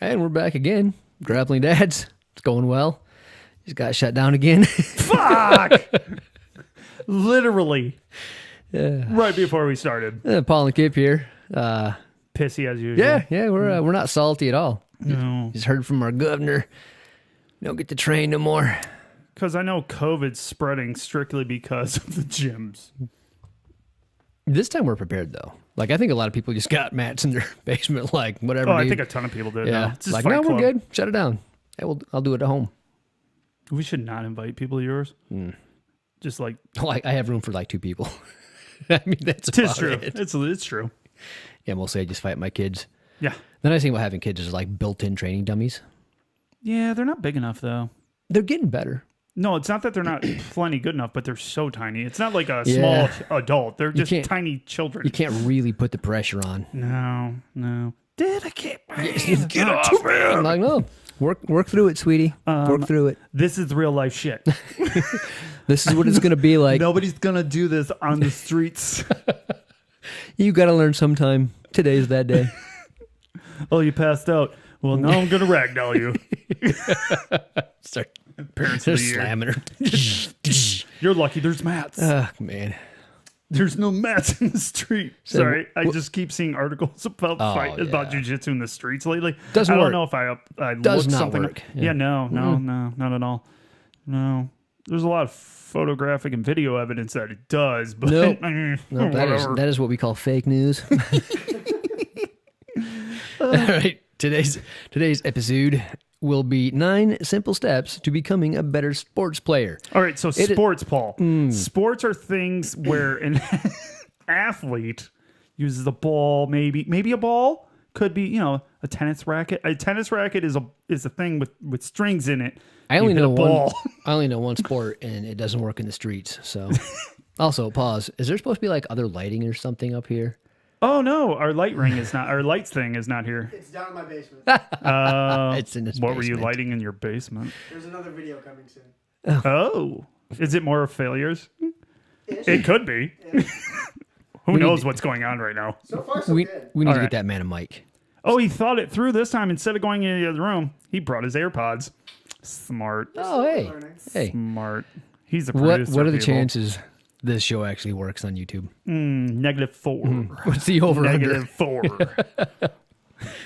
And we're back again. Grappling Dads. It's going well. Just got shut down again. Fuck! Literally. Right before we started. Paul and Kip here. Pissy as usual. Yeah, we're not salty at all. No. Just heard from our governor. Don't get to train no more. Because I know COVID's spreading strictly because of the gyms. This time we're prepared, though. Like, I think a lot of people just got mats in their basement, like, whatever. Oh, I think a ton of people did. Yeah. It's just like, Fight no, Club. we're good. Shut it down. Yeah, I'll do it at home. We should not invite people of yours. Just like... Like, I have room for, like, 2 people. I mean, that's about true. it. It's true. Yeah, mostly I just fight my kids. Yeah. The nice thing about having kids is, like, built-in training dummies. Yeah, they're not big enough, though. They're getting better. No, it's not that they're not plenty good enough, but they're so tiny. It's not like a small adult. They're just tiny children. You can't really put the pressure on. No. Dad, I can't. Get off, man. I'm like, no. Work through it, sweetie. Work through it. This is real life shit. This is what it's going to be like. Nobody's going to do this on the streets. You got to learn sometime. Today's that day. Oh, you passed out. Well, now I'm going to ragdoll you. Start Parents of the year. slamming her. You're lucky there's mats. Oh, man. There's no mats in the street. Sorry, I just keep seeing articles about about jiu-jitsu in the streets lately. Doesn't I work. don't know if I Does looked not something. work. Yeah, no, not at all. No, there's a lot of photographic and video evidence that it does, but Nope. nope, No, that is what we call fake news. All right, today's episode will be 9 simple steps to becoming a better sports player. All right, so sports, Paul. Sports are things where an athlete uses a ball, maybe a ball, could be, a tennis racket. A tennis racket is a thing with strings in it. I only know ball. I only know one sport, and it doesn't work in the streets. So, also pause. Is there supposed to be like other lighting or something up here? Oh no, our lights thing is not here. It's down in my basement. It's in this What were you basement. lighting in your basement? There's another video coming soon. Oh, is it more of failures? Ish. It could be. Who knows what's going on right now? So far, so We good. need to All get right. that man a mic. Oh, he thought it through this time. Instead of going into the other room, he brought his AirPods. Smart. Oh, hey. Hey. Smart. He's a What producer. are the people. chances this show actually works on YouTube? -4. What's the over under? -4.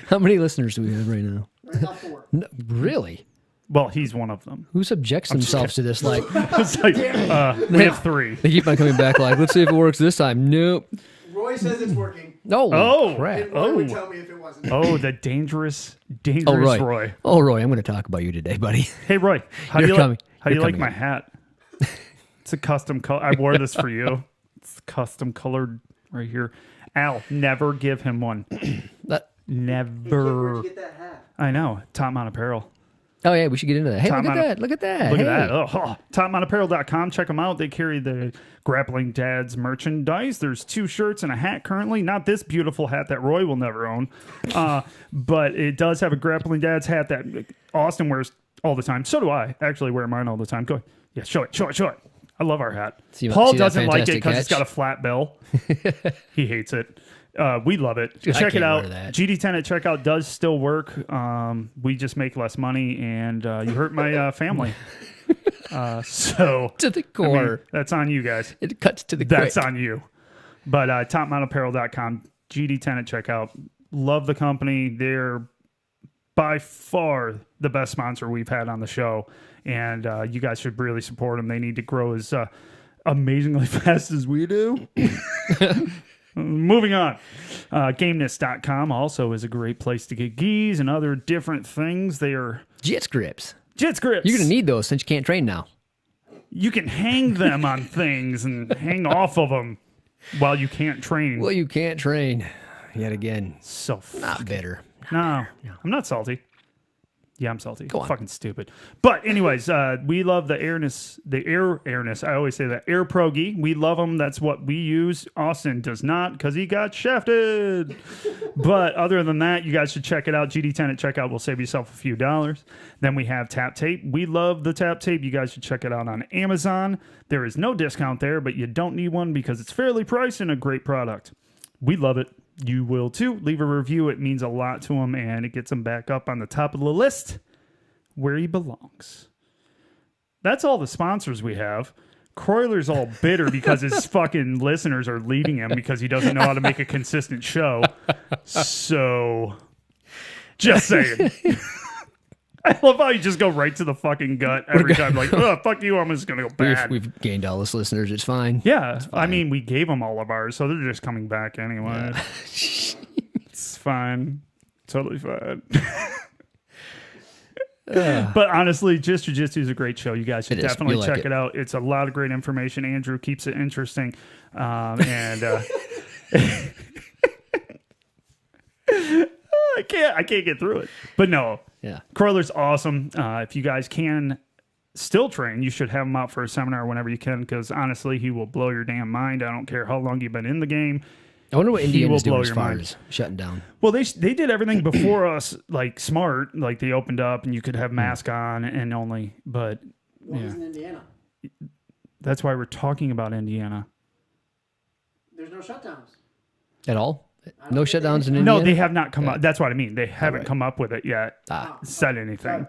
How many listeners do we have right now? Right now, 4. No, really? Well, he's one of them. Who subjects themselves to this? Like, It's like, we have 3. they keep on coming back like, let's see if it works this time. Nope. Roy says it's working. No. Oh. crap. And Roy would tell me if it wasn't. Oh, the dangerous Oh, Roy. Roy. Oh, Roy, I'm going to talk about you today, buddy. Hey, Roy. How do You're you coming. How do you You're like coming my hat? It's a custom color. I wore this for you. It's custom colored right here. Al, never give him one. That- Never. Where'd you get that hat? I know. Top Mount Apparel. oh, yeah, we should get into that. Hey, Tom look at on a- that. Look at that. Look Hey. at that. Oh, topmountapparel.com. Check them out. They carry the Grappling Dads merchandise. There's 2 shirts and a hat currently. Not this beautiful hat that Roy will never own. But it does have a Grappling Dads hat that Austin wears all the time. So do I. Actually wear mine all the time. Go. Yeah, show it. I love our hat. Paul see that doesn't like it fantastic because it's catch? got a flat bill. He hates it. We love it. I Check it can't out. wear that. GD10 at checkout does still work. We just make less money, and you hurt my family. So To the I core. mean, that's on you guys. It cuts to the That's quick. on you. But topmountapparel.com, GD10 at checkout. Love the company. They're by far the best sponsor we've had on the show. And you guys should really support them. They need to grow as amazingly fast as we do. Moving on. GameNess.com also is a great place to get gis and other different things. They are Jet scripts. jet scripts. You're going to need those since you can't train now. You can hang them on things and hang off of them while you can't train. Well, you can't train. Yet again. So Not bitter. No, I'm not salty. Yeah, I'm salty. Go on. Fucking stupid. But anyways, we love the airness. I always say that. Air Progi. We love them. That's what we use. Austin does not because he got shafted. But other than that, you guys should check it out. GD10 at checkout will save yourself a few dollars. Then we have Tap Tape. We love the Tap Tape. You guys should check it out on Amazon. There is no discount there, but you don't need one because it's fairly priced and a great product. We love it. You will too. Leave a review. It means a lot to them, and it gets them back up on the top of the list where he belongs. That's all the sponsors we have. Croyler's all bitter because his fucking listeners are leaving him because he doesn't know how to make a consistent show. So, just saying. I love how you just go right to the fucking gut every time. Like, oh, fuck you, I'm just going to go bad. We've gained all this listeners. It's fine. Yeah, I mean, we gave them all of ours, so they're just coming back anyway. Yeah. It's fine. Totally fine. But honestly, Just Jiu-Jitsu is a great show. You guys should definitely check it out. It's a lot of great information. Andrew keeps it interesting. I can't get through it. But no. Yeah. Croyler's awesome. If you guys can still train, you should have him out for a seminar whenever you can, because honestly, he will blow your damn mind. I don't care how long you've been in the game. I wonder what Indiana's doing as far mind. as shutting down. Well, they did everything before us, like smart. Like they opened up and you could have mask on and only. But What was in Indiana? That's why we're talking about Indiana. There's no shutdowns. At all? No shutdowns in Indiana? No, they have not come up. That's what I mean. They haven't come up with it yet. Said anything.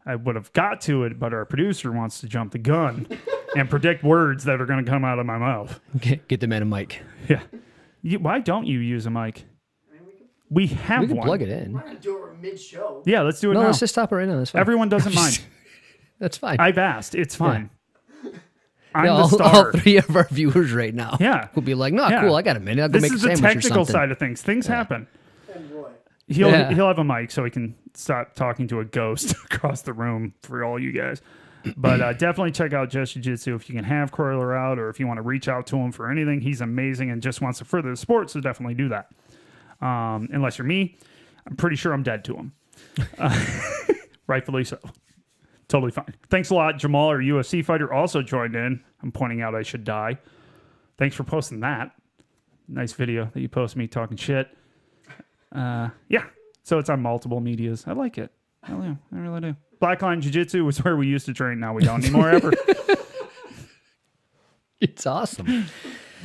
I would have got to it, but our producer wants to jump the gun and predict words that are going to come out of my mouth. Get the man a mic. Yeah. Why don't you use a mic? We have We can one. plug it in. We're not going to do it mid-show. Yeah, let's do it No, now. let's just stop it right now. That's fine. Everyone doesn't mind. That's fine. I've asked. It's fine. I'm Yeah, the all star. 3 of our viewers right now will be like, no, Yeah. cool, I got a minute. I'll go This make a is the sandwich or technical something. side of things. Things happen. And Roy. He'll have a mic so he can stop talking to a ghost across the room for all you guys. But definitely check out Just Jiu-Jitsu if you can have Croyler out, or if you want to reach out to him for anything. He's amazing and just wants to further the sport, so definitely do that. Unless you're me, I'm pretty sure I'm dead to him. Rightfully so. Totally fine. Thanks a lot. Jamal, our UFC fighter, also joined in. I'm pointing out I should die. Thanks for posting that. Nice video that you posted me talking shit. Yeah. So it's on multiple medias. I like it. I really do. Blackline Jiu-Jitsu was where we used to train. Now we don't anymore ever. It's awesome.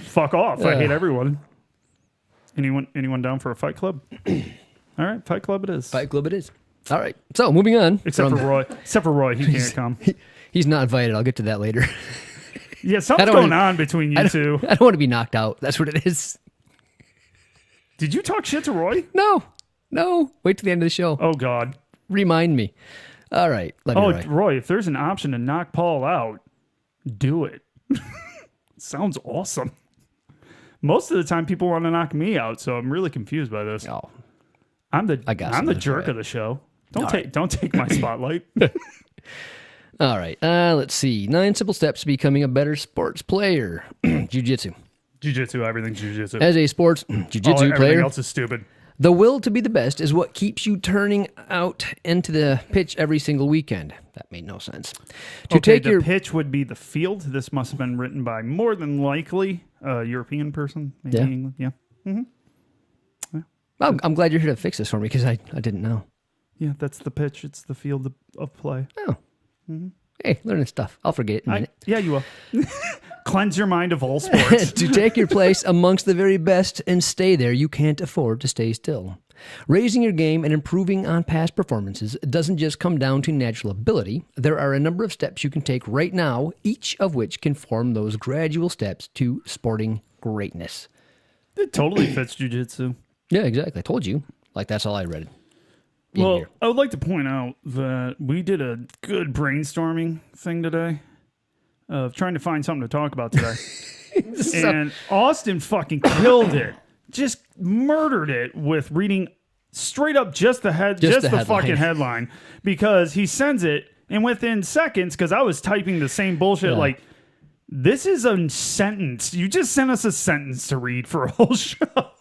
Fuck off. I hate everyone. Anyone down for a fight club? All right, fight club it is. Fight Club it is. All right. So moving on. Except for Roy. Except for Roy. He can't come. He's not invited. I'll get to that later. Yeah, something's going on between you two. I don't want to be knocked out. That's what it is. Did you talk shit to Roy? No. Wait till the end of the show. Oh, God. Remind me. All right. Let me Oh, Roy. Roy, if there's an option to knock Paul out, do it. Sounds awesome. Most of the time, people want to knock me out, so I'm really confused by this. Oh, I'm the something jerk for of the show. Don't take my spotlight. all right. Let's see. 9 simple steps to becoming a better sports player. Jiu-Jitsu. Jiu-jitsu, everything's jiu-jitsu. As a sports jiu-jitsu Everything player, else is stupid. the will to be the best is what keeps you turning out into the pitch every single weekend. That made no sense. To Okay, take the your pitch would be the field. This must have been written by more than likely a European person. Maybe Yeah. England. Yeah. I'm glad you're here to fix this for me because I didn't know. Yeah, that's the pitch. It's the field of play. Oh. Hey, learning stuff. I'll forget it in a minute. Yeah, you will. Cleanse your mind of all sports. To take your place amongst the very best and stay there, you can't afford to stay still. Raising your game and improving on past performances doesn't just come down to natural ability. There are a number of steps you can take right now, each of which can form those gradual steps to sporting greatness. It totally fits jiu-jitsu. Yeah, exactly. I told you. Like, that's all I read. Well, Here. I would like to point out that we did a good brainstorming thing today of trying to find something to talk about today. And Austin fucking killed it. Just murdered it with reading straight up just the headline. fucking headline, because he sends it and within seconds, because I was typing the same bullshit like, this is a sentence. You just sent us a sentence to read for a whole show.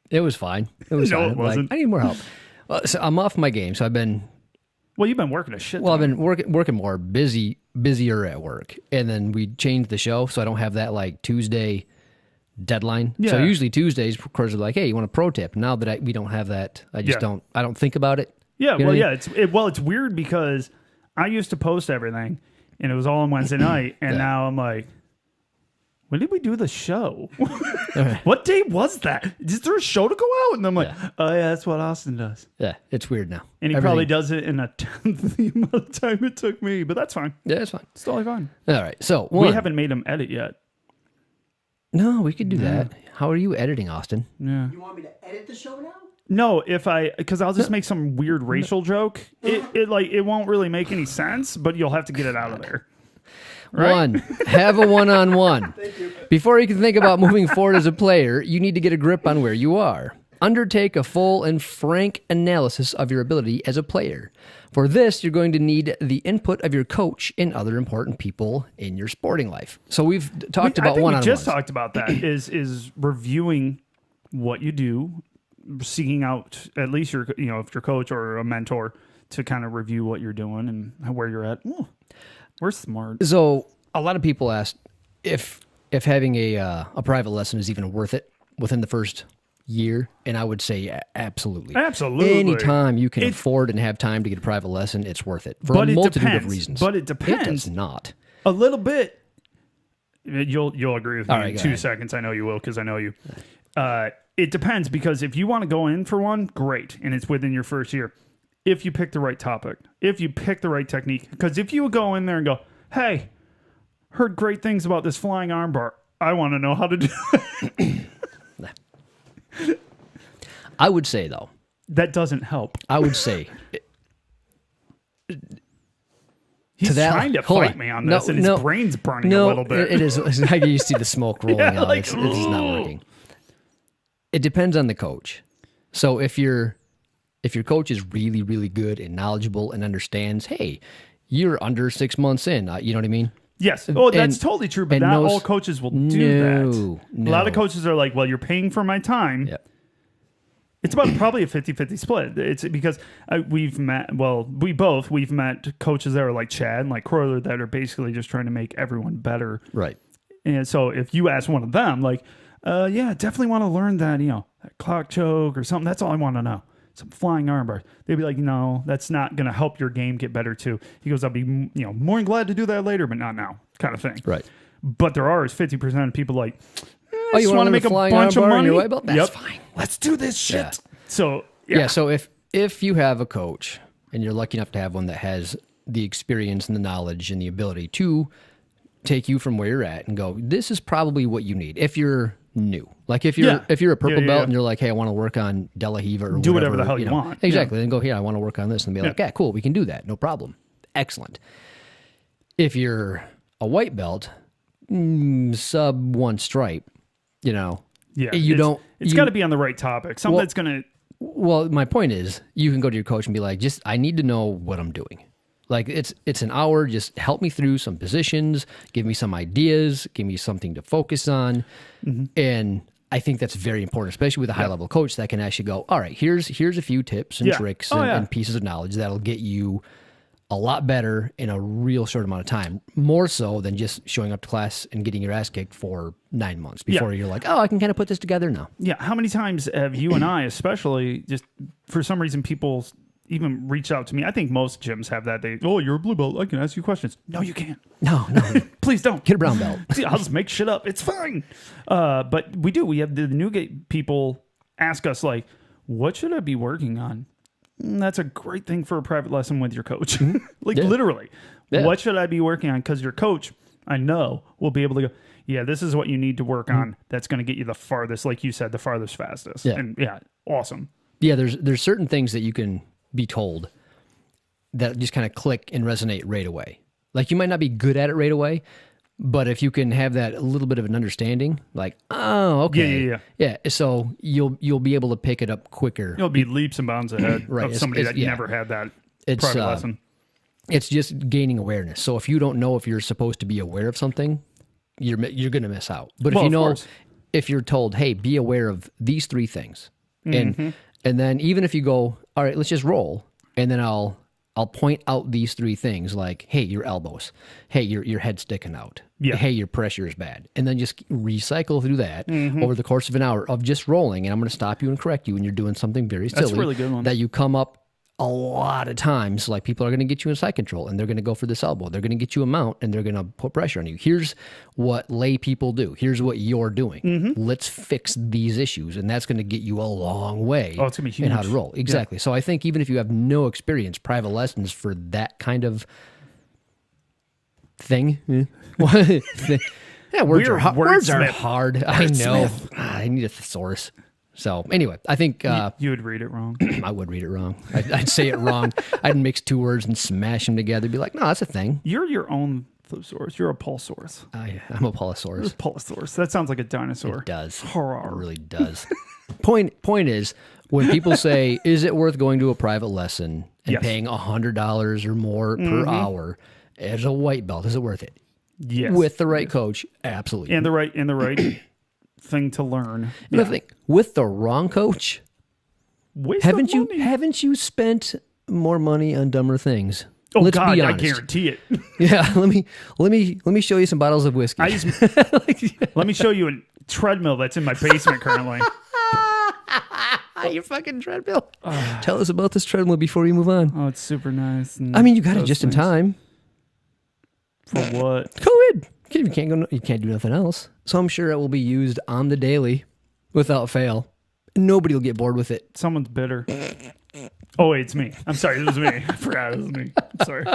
It was fine. It was No, fine. it wasn't. I need more help. So I'm off my game, so I've been Well, you've been working a shit. Well, I've ton. been working more, busier at work, and then we changed the show, so I don't have that like Tuesday deadline. So Yeah. usually Tuesdays, of course, are like, hey, you want a pro tip? Now that we don't have that, I just Yeah. don't think about it. Yeah, You know well, what I mean? yeah. It's weird because I used to post everything, and it was all on Wednesday night, and now I'm like, when did we do the show? What day was that? Is there a show to go out? And I'm like, oh yeah, that's what Austin does, Yeah, it's weird now. and he probably does it in a tenth the amount of time it took me, but that's fine. Yeah, it's fine. It's totally fine. All right, so We haven't made him edit yet. No, we could do that. How are you editing, Austin? Yeah. You want me to edit the show now? No, because I'll just make some weird racial joke. It won't really make any sense, but you'll have to get it out of there. Right? One, have a one-on-one. Thank you. Before you can think about moving forward as a player, you need to get a grip on where you are. Undertake a full and frank analysis of your ability as a player. For this, you're going to need the input of your coach and other important people in your sporting life. So we've talked I about think one-on-ones. we just talked about that. is reviewing what you do, seeking out at least if your coach or a mentor to kind of review what you're doing and where you're at. Ooh, we're smart. So a lot of people ask if having a private lesson is even worth it within the first year, and I would say absolutely. Absolutely. Anytime you can afford and have time to get a private lesson, it's worth it for But a it multitude depends. of reasons. But it It depends. does not. A little bit. You'll agree with me All right, in go 2 ahead. seconds. I know you will because I know you. It depends because if you want to go in for one, great, and it's within your first year. If you pick the right topic, if you pick the right technique, because if you go in there and go, "Hey, heard great things about this flying armbar. I want to know how to do it." I would say though, That doesn't help. I would say He's that- trying to hold fight on. me on No, this, and his no, brain's burning a no, little bit. it is. I can see the smoke rolling Yeah, out. like, It's not working. It depends on the coach. So if your coach is really, really good and knowledgeable and understands, hey, you're under 6 months in, you know what I mean? Yes. Oh, that's And- totally true, but and not knows- all coaches will do that. No. A lot of coaches are like, well, you're paying for my time. Yeah. It's about probably a 50-50 split. It's because we've met coaches that are like Chad and like Croyler that are basically just trying to make everyone better. Right. And so if you ask one of them, like, yeah, definitely want to learn that, that clock choke or something. That's all I want to know. Some flying armbar. They'd be like, no, that's not going to help your game get better too. He goes, I'll be, more than glad to do that later, but not now, kind of thing. Right. But there are 50% of people like, Oh, I just you want to learn make a flying bunch of armbar in money. your white belt? That's Yep. fine. Let's do this shit. Yeah. So Yeah. So if you have a coach and you're lucky enough to have one that has the experience and the knowledge and the ability to take you from where you're at and go, this is probably what you need. If you're new, like if you're a purple Yeah, belt yeah. and you're like, hey, I want to work on De La Riva or Do whatever the hell you know. want. Exactly. Then go here. I want to work on this and be like, yeah, cool. We can do that. No problem. Excellent. If you're a white belt, sub one stripe, Yeah. It's you- got to be on the right topic. Something Well- that's going to. Well, my point is, you can go to your coach and be like, I need to know what I'm doing. Like it's an hour. Just help me through some positions, give me some ideas, give me something to focus on, and I think that's very important, especially with a high level coach that can actually go, all right, here's a few tips and Yeah. tricks Oh, yeah. and pieces of knowledge that'll get you a lot better in a real short amount of time, more so than just showing up to class and getting your ass kicked for 9 months before you're like, oh, I can kind of put this together now. Yeah. How many times have you and I, especially, just for some reason, people even reach out to me? I think most gyms have that. You're a blue belt. I can ask you questions. No, you can't. No, Please don't. get a brown belt. See, I'll just make shit up. It's fine. But we do. We have the Newgate people ask us, like, what should I be working on? That's a great thing for a private lesson with your coach. Literally. Yeah. What should I be working on? Because your coach, I know, will be able to go, yeah, this is what you need to work on. That's going to get you the farthest, like you said, the farthest, fastest. Yeah. And awesome. Yeah, there's certain things that you can be told that just kind of click and resonate right away. Like you might not be good at it right away, but if you can have that a little bit of an understanding, like, oh, okay. Yeah. So you'll be able to pick it up quicker. You'll be leaps and bounds ahead Right. of somebody that yeah. never had that It's, private lesson. It's just gaining awareness. So if you don't know if you're supposed to be aware of something, you're going to miss out. But Well, if you of know, course. if you're told, hey, be aware of these 3 things, and then even if you go, all right, let's just roll, and then I'll I'll point out these 3 things like, hey, your elbows. Hey, your head's sticking out. Yeah. Hey, your pressure is bad. And then just recycle through that over the course of an hour of just rolling. And I'm going to stop you and correct you when you're doing something very silly. That's a really good one. That you come up a lot of times, like people are going to get you in side control and they're going to go for this elbow. They're going to get you a mount and they're going to put pressure on you. Here's what lay people do. Here's what you're doing. Let's fix these issues. And that's going to get you a long way Oh, it's going to be huge. in how to roll. Exactly. So I think even if you have no experience, private lessons for that kind of thing. Yeah, words are Wordsmith. hard. I know. I need a thesaurus. So anyway, I think You would read it wrong. I would read it wrong. I'd say it wrong. I'd mix 2 words and smash them together. Be like, no, that's a thing. You're your own thesaurus. You're a pulsaurus. I'm a Polosaurus. Pulsaurus. That sounds like a dinosaur. It does. Horror. It really does. Point is, when people say, is it worth going to a private lesson and Yes. paying $100 or more per hour as a white belt, is it worth it? Yes. With the right coach, absolutely. and the right thing to learn. And I think with the wrong coach, Waste of money. haven't you spent more money on dumber things? Oh Let's God, be I honest. guarantee it. Yeah, let me show you some bottles of whiskey. Let me show you a treadmill that's in my basement currently. Your fucking treadmill. Tell us about this treadmill before we move on. Oh, it's super nice. I mean, you got it just in time. For what? COVID. You can't go. You can't do nothing else. So I'm sure it will be used on the daily, without fail. Nobody will get bored with it. Someone's bitter. Oh, wait, it's me. I'm sorry. It was me. I forgot it was me. I'm sorry.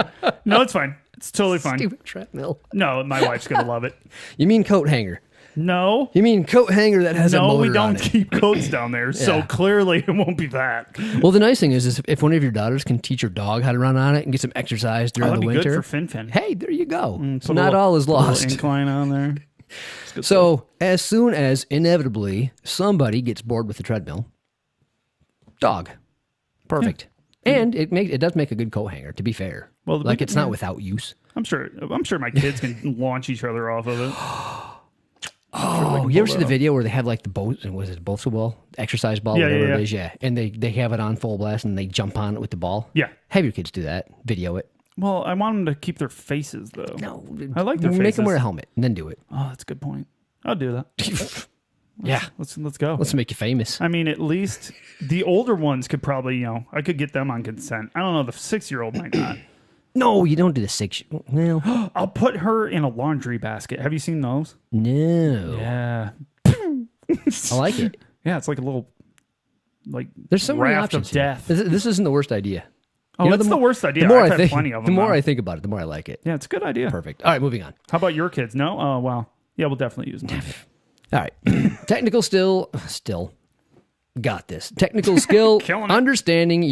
No, it's fine. It's totally fine. Stupid treadmill. No, my wife's going to love it. You mean coat hanger? No. You mean coat hanger that has a No, motor we on don't it? keep coats down there, so Yeah. clearly it won't be that. Well, the nice thing is if one of your daughters can teach her dog how to run on it and get some exercise during That'd the be winter, good for Fin. hey, there you go. So Put a not little- all is put a little lost. incline on there. So as soon as inevitably somebody gets bored with the treadmill, dog, perfect. And it does make a good coat hanger. To be fair, Well, like it's not without use. I'm sure my kids can launch each other off of it. Oh, you ever see the video where they have like the boat? Was it a boat ball, exercise ball, Yeah, whatever yeah, it is? Yeah, and they have it on full blast and they jump on it with the ball. Yeah. Have your kids do that. Video it. Well, I want them to keep their faces, though. No, I like their Make faces. them wear a helmet and then do it. Oh, that's a good point. I'll do that. Yeah, Let's go. let's make you famous. I mean, at least the older ones could probably, I could get them on consent. I don't know, the 6-year-old might not. No, you don't do the 6. Well, I'll put her in a laundry basket. Have you seen those? no. Yeah. I like it. Yeah, it's like a little, like, There's so many raft options of here. death. This isn't the worst idea. Oh, You know, it's the worst idea. The more I've I had think, plenty of the them. more now. I think about it, the more I like it. Yeah, it's a good idea. Perfect. All right, moving on. How about your kids? No? Oh, wow. Yeah, we'll definitely use them. All right. Technical still got this. Technical skill, Killing it. understanding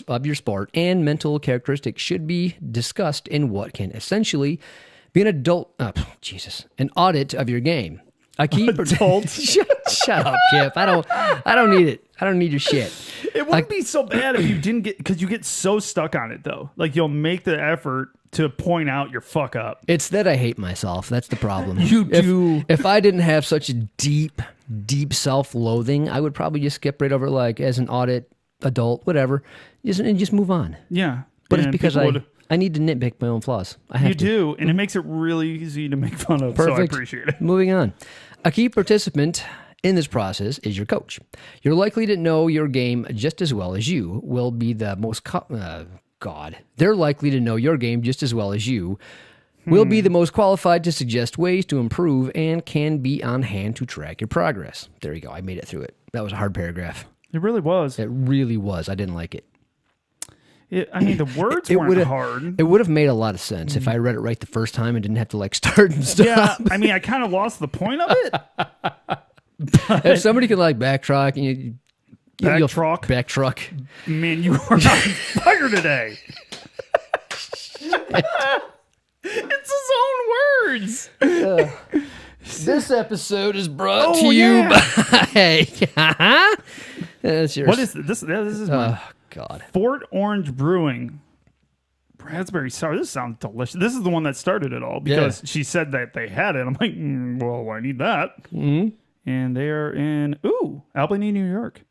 of your sport and mental characteristics should be discussed in what can essentially be an an audit of your game. A key Adult. Shut up, Kip. I don't need it. I don't need your shit. It wouldn't be so bad if you didn't because you get so stuck on it, though. Like, you'll make the effort to point out your fuck up. It's that I hate myself. That's the problem. You do. If I didn't have such a deep self-loathing, I would probably just skip right over like as an audit, adult, whatever, and just move on. Yeah. But And it's because people I need to nitpick my own flaws. I have You to. do, and it makes it really easy to make fun of, Perfect. so I appreciate it. Moving on. A key participant in this process is your coach. You're likely to know your game just as well as you will be the most... They're likely to know your game just as well as you will be the most qualified to suggest ways to improve and can be on hand to track your progress. There you go. I made it through it. That was a hard paragraph. It really was. It really was. I didn't like it. I mean, the words weren't would've- hard. It would have made a lot of sense if I read it right the first time and didn't have to like start and stop. Yeah, I mean, I kind of lost the point of it. If somebody could like backtrack and you'll Backtrack? backtrack. Man, you are on fire today. It's his own words. This episode is brought Oh, to you yeah. by. That's yours. What is this? This is my Oh God. Fort Orange Brewing raspberry sour. This sounds delicious. This is the one that started it all because she said that they had it. I'm like, well, I need that. Mm-hmm. And they are in Albany, New York.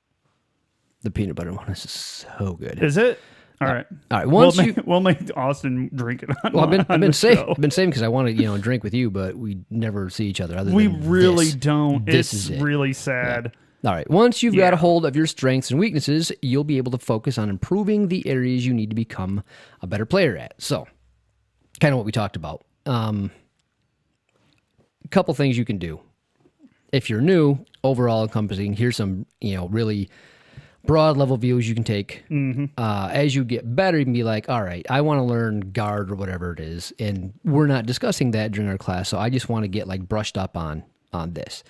The peanut butter one is so good. Is it? All right. All right. Once We'll make Austin drink it. On, well, I've been saving because I want to drink with you, but we never see each other. We really don't. This It's is it. really sad. All right. Once you've got a hold of your strengths and weaknesses, you'll be able to focus on improving the areas you need to become a better player at. So, kind of what we talked about. A couple things you can do. If you're new, overall encompassing, here's some, really broad level views you can take. As you get better, you can be like, all right, I want to learn guard or whatever it is. And we're not discussing that during our class. So I just want to get like brushed up on this.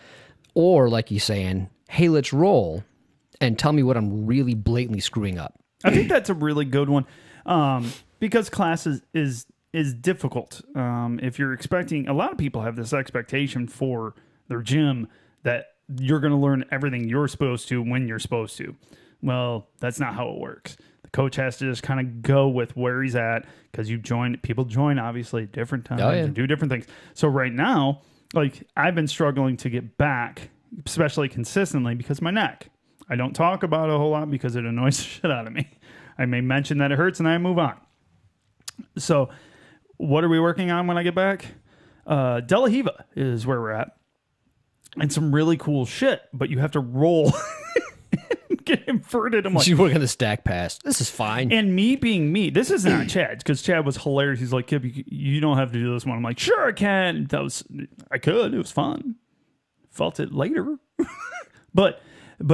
Or like he's saying, hey, let's roll and tell me what I'm really blatantly screwing up. I think that's a really good one. Because class is difficult. If you're expecting, a lot of people have this expectation for their gym that you're going to learn everything you're supposed to when you're supposed to. Well, that's not how it works. The coach has to just kind of go with where he's at because people join obviously at different times and do different things. So right now, like I've been struggling to get back, especially consistently because of my neck. I don't talk about it a whole lot because it annoys the shit out of me. I may mention that it hurts and I move on. So what are we working on when I get back? De La Hiva is where we're at. And some really cool shit, but you have to roll and get inverted. I'm like, You work on the stack pass. This is fine. and me being me, this is not Chad, because Chad was hilarious. He's like, Kip, you don't have to do this one. I'm like, sure I can. I could. It was fun. Felt it later. But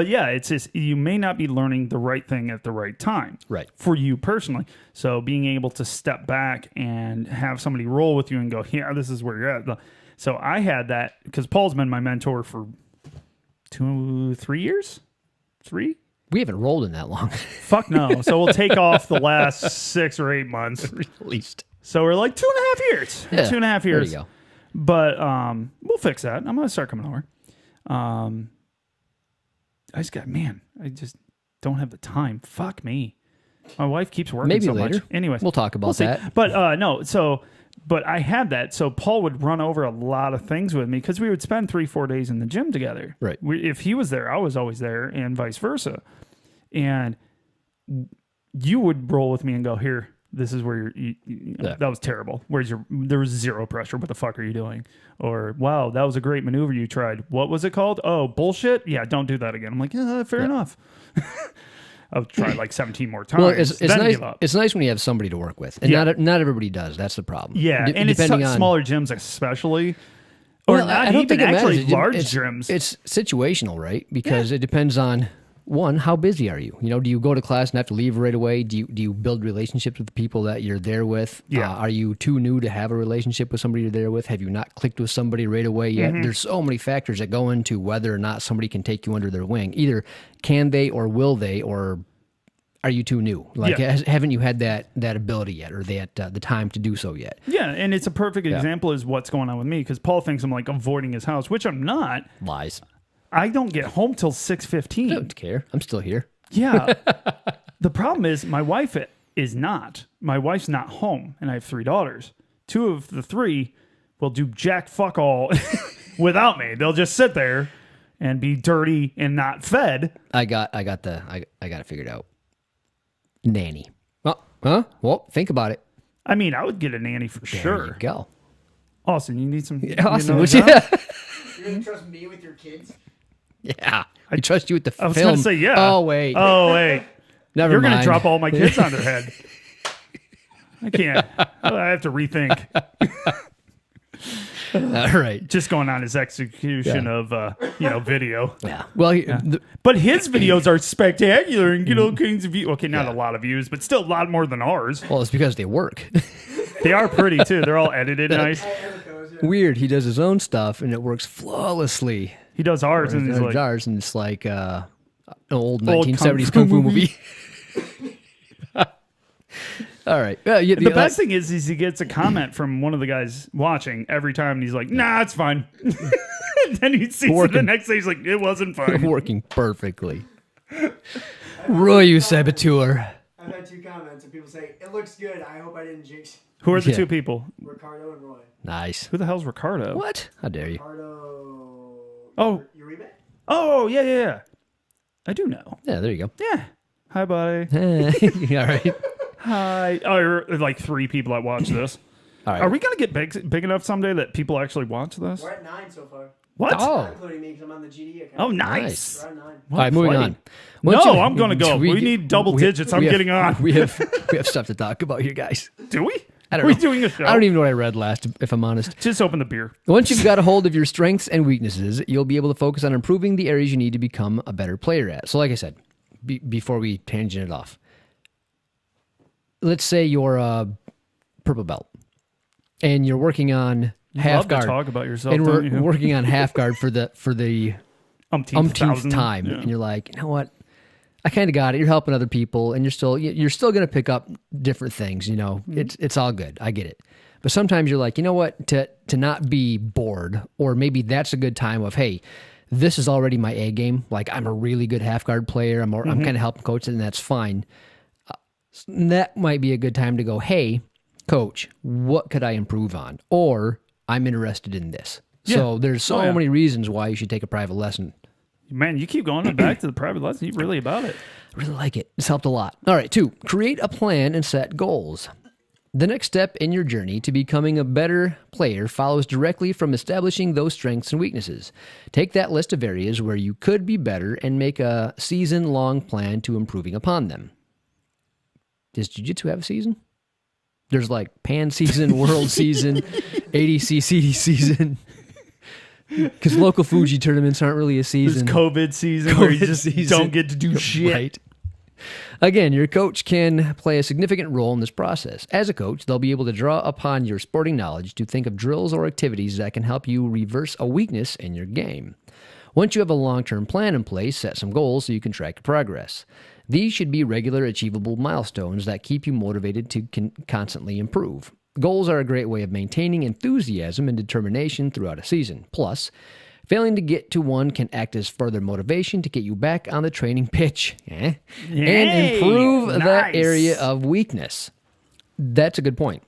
yeah, it's just, you may not be learning the right thing at the right time. Right. For you personally. So being able to step back and have somebody roll with you and go, yeah, this is where you're at. So I had that because Paul's been my mentor for 3 years. 3? We haven't rolled in that long. Fuck no. So we'll take off the last 6 or 8 months. At least. So we're like 2.5 years. Yeah, 2.5 years. There you go. But we'll fix that. I'm going to start coming over. I just don't have the time. Fuck me. My wife keeps working Maybe so later. much. Anyways. We'll talk about that. But no, but I had that. So Paul would run over a lot of things with me because we would spend 3-4 days in the gym together. Right. If he was there, I was always there and vice versa. And you would roll with me and go, here, this is where that was terrible. There was zero pressure. What the fuck are you doing? Or, wow, that was a great maneuver you tried. What was it called? Oh, bullshit. Yeah. Don't do that again. I'm like, yeah, fair enough. I've tried like 17 more times. Well, it's nice. Give up. It's nice when you have somebody to work with, and not everybody does. That's the problem. Yeah, and it's smaller gyms especially, or Well, not I don't even think it actually matters. large It's- gyms. It's situational, right? Because it depends on one, how busy are you? Do you go to class and have to leave right away? Do you build relationships with the people that you're there with? Yeah. Are you too new to have a relationship with somebody you're there with? Have you not clicked with somebody right away yet? There's so many factors that go into whether or not somebody can take you under their wing. Either can they or will they, or are you too new? Like, haven't you had that ability yet, or the time to do so yet? Yeah, and it's a perfect example is what's going on with me because Paul thinks I'm like avoiding his house, which I'm not. Lies. I don't get home till I 6:15. don't care. I'm still here. Yeah. The problem is my wife is not. My wife's not home, and I have 3 daughters. 2 of the 3 will do jack fuck all without me. They'll just sit there and be dirty and not fed. I got it figured out. Nanny. Oh, huh? Well, think about it. I mean, I would get a nanny for There sure. you go. Austin, you need some. Austin, you would know, you? You're gonna trust me with your kids? Yeah. I trust you with the I was film. going to say, yeah. Oh, wait. Never You're mind. going to drop all my kids on their head. I can't. I have to rethink. All right. Just going on his execution of, video. Yeah. Well, But his videos are spectacular and get all kinds of views. Okay, not a lot of views, but still a lot more than ours. well, it's because they work. They are pretty, too. They're all edited nice. I edit those, yeah. Weird. He does his own stuff, and it works flawlessly. He does ours, and he's like, jars, and it's like an old Old 1970s kung kung fu fu movie. All right. the best thing is he gets a comment from one of the guys watching every time, and he's like, nah, it's fine. Then he sees it the next day, he's like, it wasn't fine. working perfectly. Roy, you saboteur. I've had 2 comments, and people say, it looks good. I hope I didn't jinx Who are the Yeah. 2 people? Ricardo and Roy. Nice. Who the hell's Ricardo? What? How dare you? Ricardo. Oh. Uribe? Oh, yeah. I do know. Yeah, there you go. Yeah. Hi, buddy. All right. Hi. Oh, like 3 people that watch this. All right. Are we going to get big enough someday that people actually watch this? We're at 9 so far. What? Oh. Not including me because I'm on the GD account. Oh, nice. We're on 9. All right, moving on. No, Once you- I'm going to go. We need double digits. I'm getting on. We have stuff to talk about here, guys. Do we? I don't Are we know. doing a show? I don't even know what I read last, if I'm honest. Just open the beer. Once you've got a hold of your strengths and weaknesses, you'll be able to focus on improving the areas you need to become a better player at. So like I said, before we tangent it off, let's say you're a purple belt and you're working on half Love guard. to talk about yourself, and don't we're you? working on half guard for the umpteenth thousand. time. Yeah. And you're like, you know what? I kind of got it. You're helping other people, and you're still going to pick up different things. You know, it's all good. I get it. But sometimes you're like, you know what? To not be bored, or maybe that's a good time of, hey, this is already my A game. Like I'm a really good half guard player. I'm kind of helping coach it, and that's fine. That might be a good time to go, hey, coach, what could I improve on? Or I'm interested in this. Yeah. So there's so many reasons why you should take a private lesson. Man, you keep going back to the private lesson. You really about it. I really like it. It's helped a lot. All right, 2, create a plan and set goals. The next step in your journey to becoming a better player follows directly from establishing those strengths and weaknesses. Take that list of areas where you could be better and make a season-long plan to improving upon them. Does Jiu-Jitsu have a season? There's like Pan season, World season, ADC, CD season. Because local Fuji tournaments aren't really a There's season. COVID season where you just don't get to do shit. Right. Again, your coach can play a significant role in this process. As a coach, they'll be able to draw upon your sporting knowledge to think of drills or activities that can help you reverse a weakness in your game. Once you have a long-term plan in place, set some goals so you can track your progress. These should be regular, achievable milestones that keep you motivated to constantly improve. Goals are a great way of maintaining enthusiasm and determination throughout a season. Plus, failing to get to one can act as further motivation to get you back on the training pitch and improve that area of weakness. That's a good point.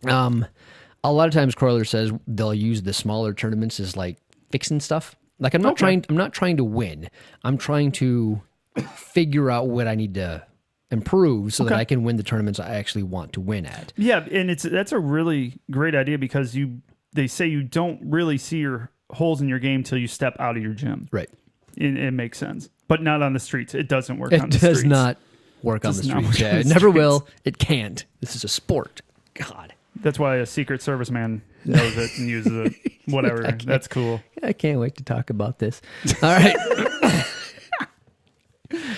A lot of times Croyler says they'll use the smaller tournaments as like fixing stuff. Like I'm not trying to win. I'm trying to figure out what I need to improve so that I can win the tournaments I actually want to win at. Yeah, and that's a really great idea because they say you don't really see your holes in your game till you step out of your gym. Right. It makes sense. But not on the streets. It doesn't work on the streets. It does not work on the streets. Yeah, it never will. It can't. This is a sport. God. That's why a Secret Service man knows it and uses it. Whatever. That's cool. I can't wait to talk about this. All right.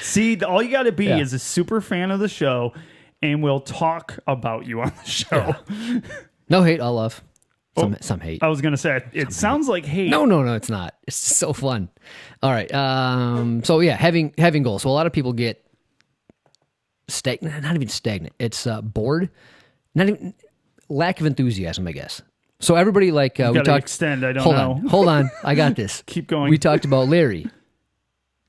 See, all you got to be is a super fan of the show, and we'll talk about you on the show. Yeah. No hate, all love. Some hate. I was going to say, it sounds like hate. No, it's not. It's just so fun. All right. So yeah, having goals. So a lot of people get stagnant. Not even stagnant. It's bored. Not even lack of enthusiasm, I guess. So everybody we talked. Extend. I don't know. Hold on. I got this. Keep going. We talked about Larry.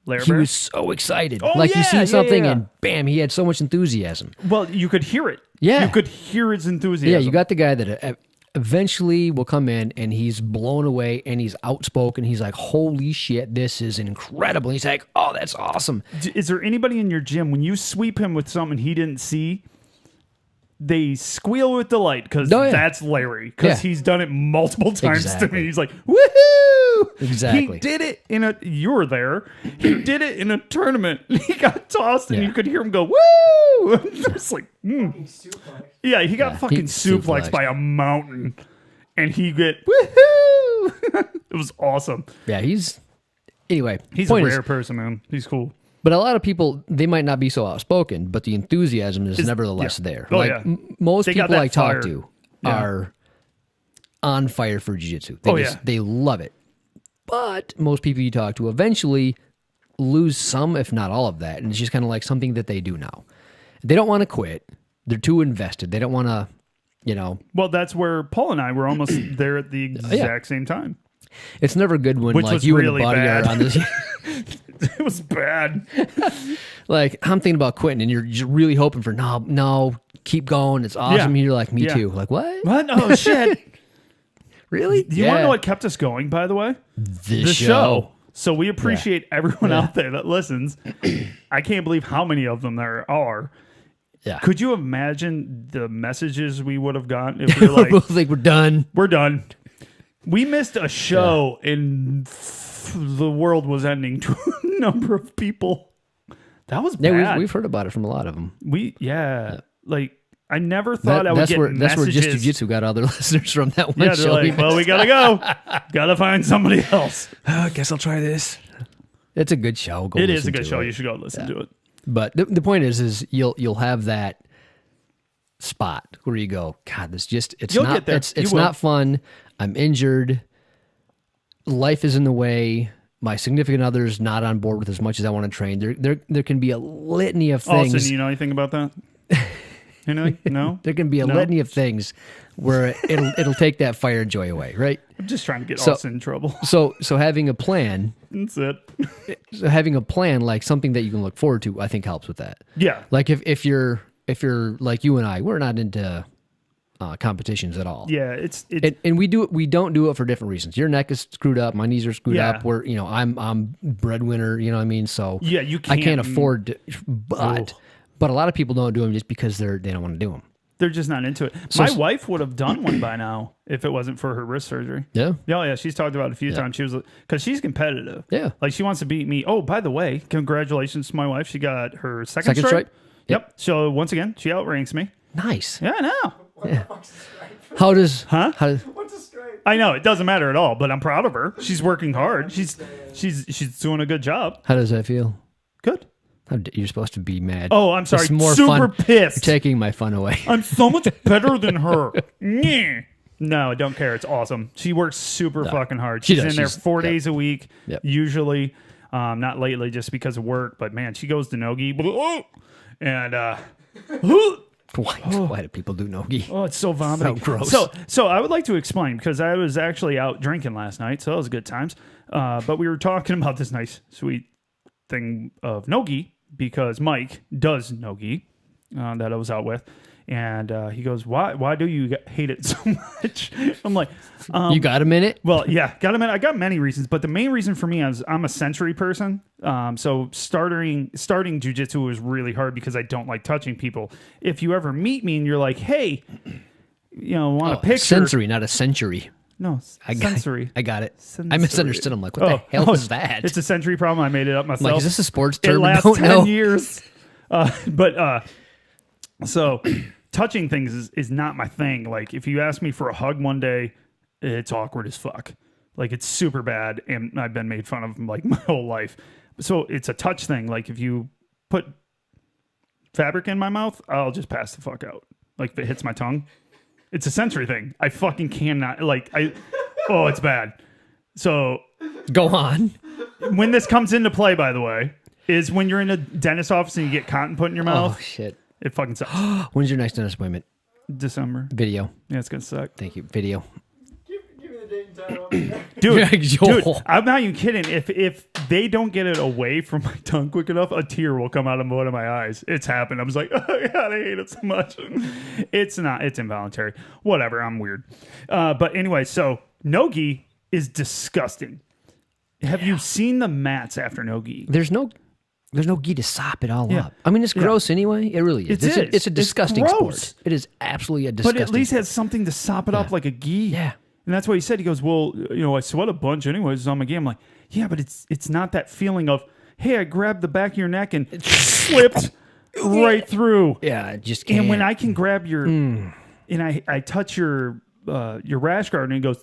Larry He Bear? was so excited. Oh, you see something yeah. and bam, he had so much enthusiasm. Well, you could hear it. Yeah. You could hear his enthusiasm. Yeah, you got the guy that eventually will come in and he's blown away and he's outspoken. He's like, holy shit, this is incredible. He's like, oh, that's awesome. Is there anybody in your gym, when you sweep him with something he didn't see, they squeal with delight because that's Larry. Because he's done it multiple times to me. He's like, woohoo! Exactly. He did it you were there. He did it in a tournament. He got tossed and you could hear him go, woo! It's like, yeah, he got fucking suplexed by a mountain. And he get, woohoo! It was awesome. Yeah, he's a rare person, man. He's cool. But a lot of people, they might not be so outspoken, but the enthusiasm is nevertheless there. Oh, Most people I talk fire. to are on fire for jiu-jitsu. They love it. But most people you talk to eventually lose some, if not all of that. And it's just kind of like something that they do now. They don't want to quit. They're too invested. They don't want to, Well, that's where Paul and I were almost there at the exact same time. It's never good when Which was you really and the buddy bad. are on this. It was bad. Like, I'm thinking about quitting, and you're just really hoping for, no, keep going. It's awesome. Yeah. You're like, me Yeah. too. Like, what? What? Oh, shit. Really? Do you want to know what kept us going, by the way? The show. So we appreciate everyone out there that listens. I can't believe how many of them there are. Yeah. Could you imagine the messages we would have gotten if we were like, We'll think we're done. we're done. We missed a show and the world was ending to a number of people. That was bad. Yeah, we've heard about it from a lot of them. Like I never thought I would That's get where messages. Just Jiu-Jitsu got other listeners from that one Yeah, they're show. like, well, we gotta go. Gotta find somebody else. I guess I'll try this. It's a good show. Go It is listen a good to show. it. You should go listen to it. But the point is you'll have that spot where you go, God, it's You'll not get there. it's You will. not fun. I'm injured. Life is in the way. My significant other's not on board with as much as I want to train. There can be a litany of things. Austin, you know anything about that? Anything? No? There can be a No? litany of things where it'll take that fire and joy away, right? I'm just trying to get So- Austin in trouble. So having a plan, That's it. like something that you can look forward to, I think helps with that. Yeah. Like if you're like you and I, we're not into competitions at all. Yeah, it's And we don't do it for different reasons. Your neck is screwed up, my knees are screwed Yeah. up. We're I'm breadwinner, you know what I mean? So Yeah, you I can't can't- afford to, but a lot of people don't do them just because they don't want to do them. they're just not into it. So- My wife would have done one by now if it wasn't for her wrist surgery. Yeah. Yeah, she's talked about it a few times. She was because she's competitive. Yeah. Like she wants to beat me. Oh, by the way, congratulations to my wife. She got her second Second stripe. stripe? Yep. So once again, she outranks me. Nice. Yeah, I know. What the fuck's a stripe? How does Huh? how does What's a stripe? I know it doesn't matter at all, but I'm proud of her. She's working hard. She's doing a good job. that feel? Good. You're supposed to be mad. Oh, I'm sorry. It's more Super fun. pissed. You're taking my fun away. I'm so much better than her. Nyeh. No, I don't care. It's awesome. She works super fucking hard. She She's does. in there She's- 4 yep. days a week, Yep. usually. Not lately, just because of work. But man, she goes to Nogi, and Why do people do nogi? oh, it's so vomiting. So gross. So I would like to explain because I was actually out drinking last night, so that was good times. But we were talking about this nice, sweet thing of Nogi because Mike does Nogi that I was out with. And he goes, why do you hate it so much? I'm like, You got a minute? well, yeah, got a minute. I got many reasons, but the main reason for me is I'm a sensory person. So starting jujitsu was really hard because I don't like touching people. If you ever meet me and you're like, hey, want a picture? Sensory, not a century. No, sensory. I got it. Sensory. I misunderstood. I'm like, what the hell is that? It's a sensory problem. I made it up I'm myself. like, is this a sports It term? I lasts don't 10 know. years. So touching things is not my thing. Like if you ask me for a hug one day, it's awkward as fuck. Like it's super bad, and I've been made fun of like my whole life. So it's a touch thing. Like if you put fabric in my mouth, I'll just pass the fuck out. Like if it hits my tongue, it's a sensory thing. I fucking cannot. Oh, it's bad. So Go on. when this comes into play, by the way, is when you're in a dentist office and you get cotton put in your mouth. Oh shit. It fucking sucks. When's your next dentist appointment? December. Video. Yeah, it's gonna suck. Thank you. Video. Give me the date and time. I'll be there. Dude, Joel. I'm not even kidding. If they don't get it away from my tongue quick enough, a tear will come out of one of my eyes. It's happened. I was like, oh God, I hate it so much. It's involuntary. Whatever, I'm weird. But anyway, so Nogi is disgusting. Have you seen the mats after Nogi? There's no gi to sop it all up. I mean, it's gross anyway. It really is. It is. It's a disgusting gross. sport. It is absolutely a disgusting But at least sport. has something to sop it up like a gi. Yeah. And that's what he said. He goes, well, I sweat a bunch anyways on my gi. I'm like, yeah, but it's not that feeling of, hey, I grabbed the back of your neck and slipped right through. Yeah, I just can't. And when I can grab your, and I touch your rash guard and it goes,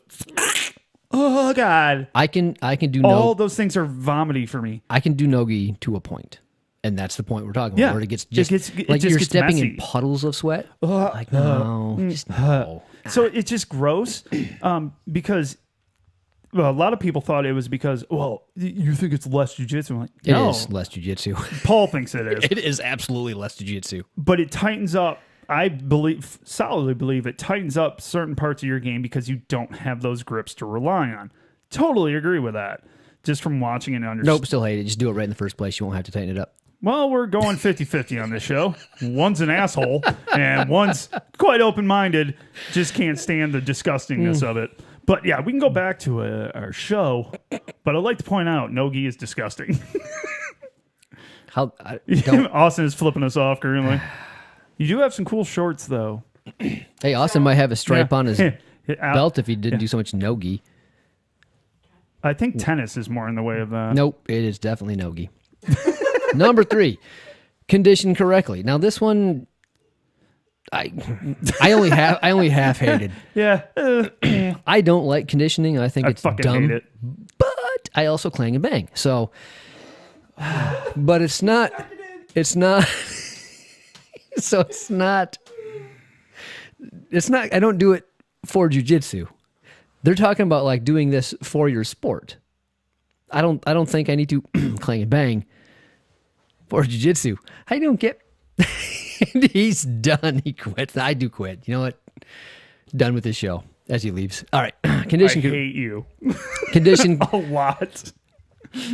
oh God. I can do All those things are vomity for me. I can do nogi to a point. And that's the point we're talking about. Yeah. Where it gets It just gets- like just you're gets stepping messy. in puddles of sweat. Like no, just no. So it's just gross because a lot of people thought it was because, well, you think it's less jujitsu. I'm like, It no. is less jujitsu. Paul thinks it is. It is absolutely less jujitsu. But it tightens up. I solidly believe it tightens up certain parts of your game because you don't have those grips to rely on. Totally agree with that. Just from watching and understanding. Nope, still hate it. Just do it right in the first place. You won't have to tighten it up. Well, we're going 50-50 on this show. One's an asshole and one's quite open-minded. Just can't stand the disgustingness of it. But yeah, we can go back to our show. But I'd like to point out, Nogi is disgusting. How? Don't. Austin is flipping us off currently. You do have some cool shorts, though. Hey, Austin might have a stripe on his Out- belt if he didn't do so much nogi. I think tennis is more in the way of that. Nope, it is definitely nogi. Number 3, condition correctly. Now this one, I only half hated. Yeah. I don't like conditioning. I think I it's fucking dumb. hate it. But I also clang and bang. So, but it's not. It's not. So it's not. It's not. I don't do it for jujitsu. They're talking about like doing this for your sport. I don't think I need to clang and bang for jiu-jitsu. I don't get. He's done. He quits. I do quit. You know what? Done with this show as he leaves. All right. Condition. I hate you. Condition. A lot.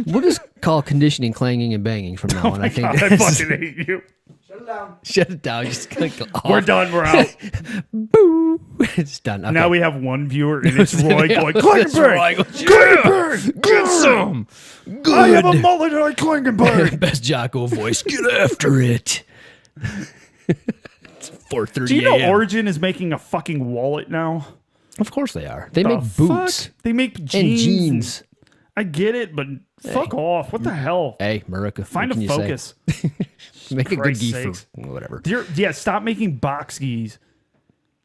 We'll just call conditioning clanging and banging from now on. I think. God, I fucking hate you. Shut it down. Shut it down. Just click off. We're done. We're out. Boo. It's done. Okay. Now we have one viewer, and it's Roy going, It's Roy going, get some. Good. I have a mullet and I clang and bang. Best Jocko voice. Get after it. It's 4:30 Do you know a.m. Origin is making a fucking wallet now? Of course they are. They The make boots fuck? They make and jeans. jeans. I get it, but fuck off. What the hell? Hey, Marika, Find what a can you focus. say? Make a good Christ's gi sakes. for whatever. Yeah, stop making box skis.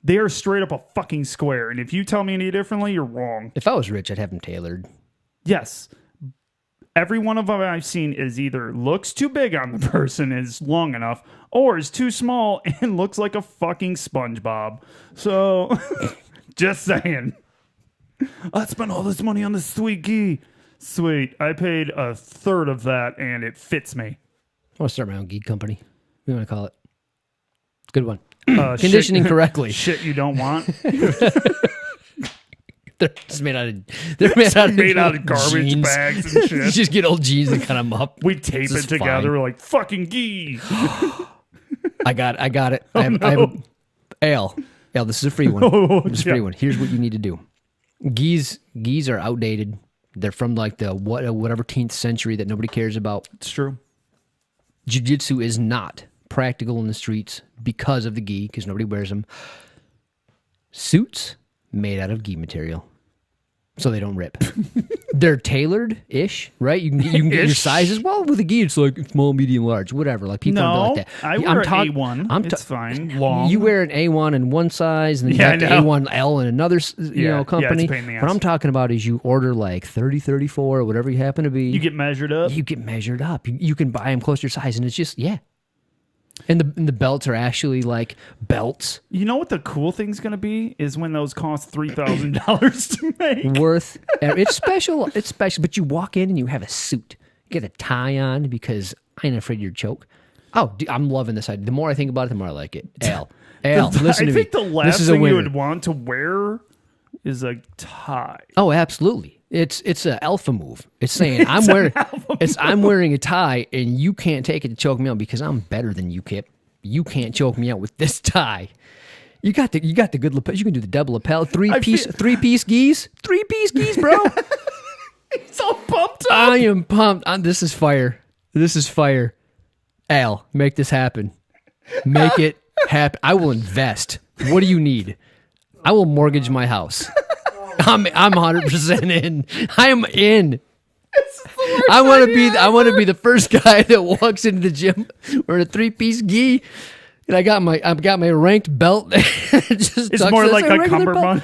They are straight up a fucking square. And if you tell me any differently, you're wrong. If I was rich, I'd have them tailored. Yes. Every one of them I've seen is either looks too big on the person, is long enough, or is too small and looks like a fucking SpongeBob. So, just saying. I spent all this money on this sweet gi. Sweet. I paid a third of that and it fits me. I want to start my own gi company. What do you want to call it? Good one. Shit, Conditioning correctly. Shit you don't want. They're just made out of. They're made out of garbage jeans. bags and shit. Just get old jeans and cut them up. We tape This it is together. fine. We're like, fucking gi. I got it. I have a, Ale, this is a free one. This is a free one. Here's what you need to do. Gis are outdated. They're from like the whatever 10th century that nobody cares about. It's true. Jiu-jitsu is not practical in the streets because of the gi, because nobody wears them. Suits made out of gi material, so they don't rip. They're tailored-ish, right? You can get your sizes. Well, with a gi, it's like small, medium, large, whatever. Like people don't No, like that. I wear an A1. It's fine. Long. You wear an A1 in one size, and then Yeah, you have I the know. A1L in another, Yeah, company. it's a pain in the What ass. I'm talking about is you order like 30, 34, or whatever you happen to be. You get measured up. You get measured up. You can buy them close to your size, and it's just And the belts are actually like belts You know what the cool thing's gonna be is when those cost $3,000 to make. worth. It's special. It's special. But you walk in and you have a suit. You get a tie on because I ain't afraid you'd choke. Oh, dude, I'm loving this idea. The more I think about it, the more I like it. Al, listen to I me. think the This last is a thing you winner. would want to wear is a tie. Oh, absolutely. It's an alpha move. It's saying I'm wearing a tie and you can't take it to choke me out because I'm better than you, Kip. You can't choke me out with this tie. You got the good lapel. You can do the double lapel, three piece gis, bro. It's all pumped up. I am pumped. This is fire. This is fire. Al, make this happen. Make it happen. I will invest. What do you need? I will mortgage my house. I'm 100% in. I am in. I want to be the first guy that walks into the gym wearing a 3-piece gi, and I've got my ranked belt. It's more like a cummerbund.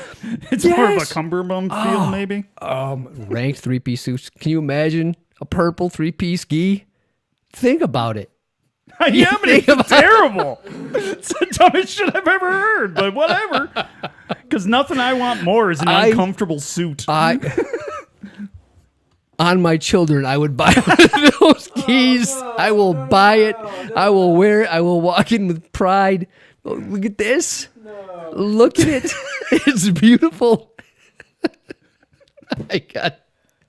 It's more of a Yes. cummerbund feel, maybe. Ranked 3-piece suits. Can you imagine a purple 3-piece gi? Think about it. Yeah, but it's terrible. It's the dumbest shit I've ever heard, but whatever. Because nothing I want more is an uncomfortable suit. On my children, I would buy one of those keys. I will buy it. I will wear it. I will walk in with pride. Oh, look at this. Look at it. It's beautiful. I got.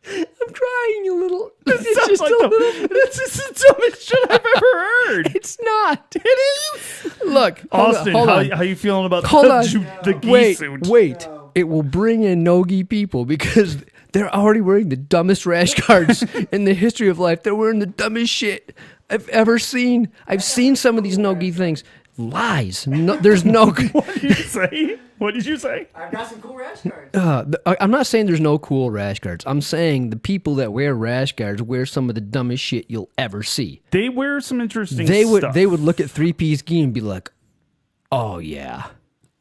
I'm crying a little. It's just like a little. This is the dumbest shit I've ever heard. It's not. It is. Look, Austin, hold on. how you feeling about Hold on. the gi suit? Wait. It will bring in no-gi people because they're already wearing the dumbest rash guards in the history of life. They're wearing the dumbest shit I've ever seen. I've seen some of these no-gi things. Lies. No, there's no. What did you say? What did you say? I've got some cool rash guards. I'm not saying there's no cool rash guards. I'm saying the people that wear rash guards wear some of the dumbest shit you'll ever see. They wear some interesting They stuff. would look at 3-piece gi and be like, "Oh yeah,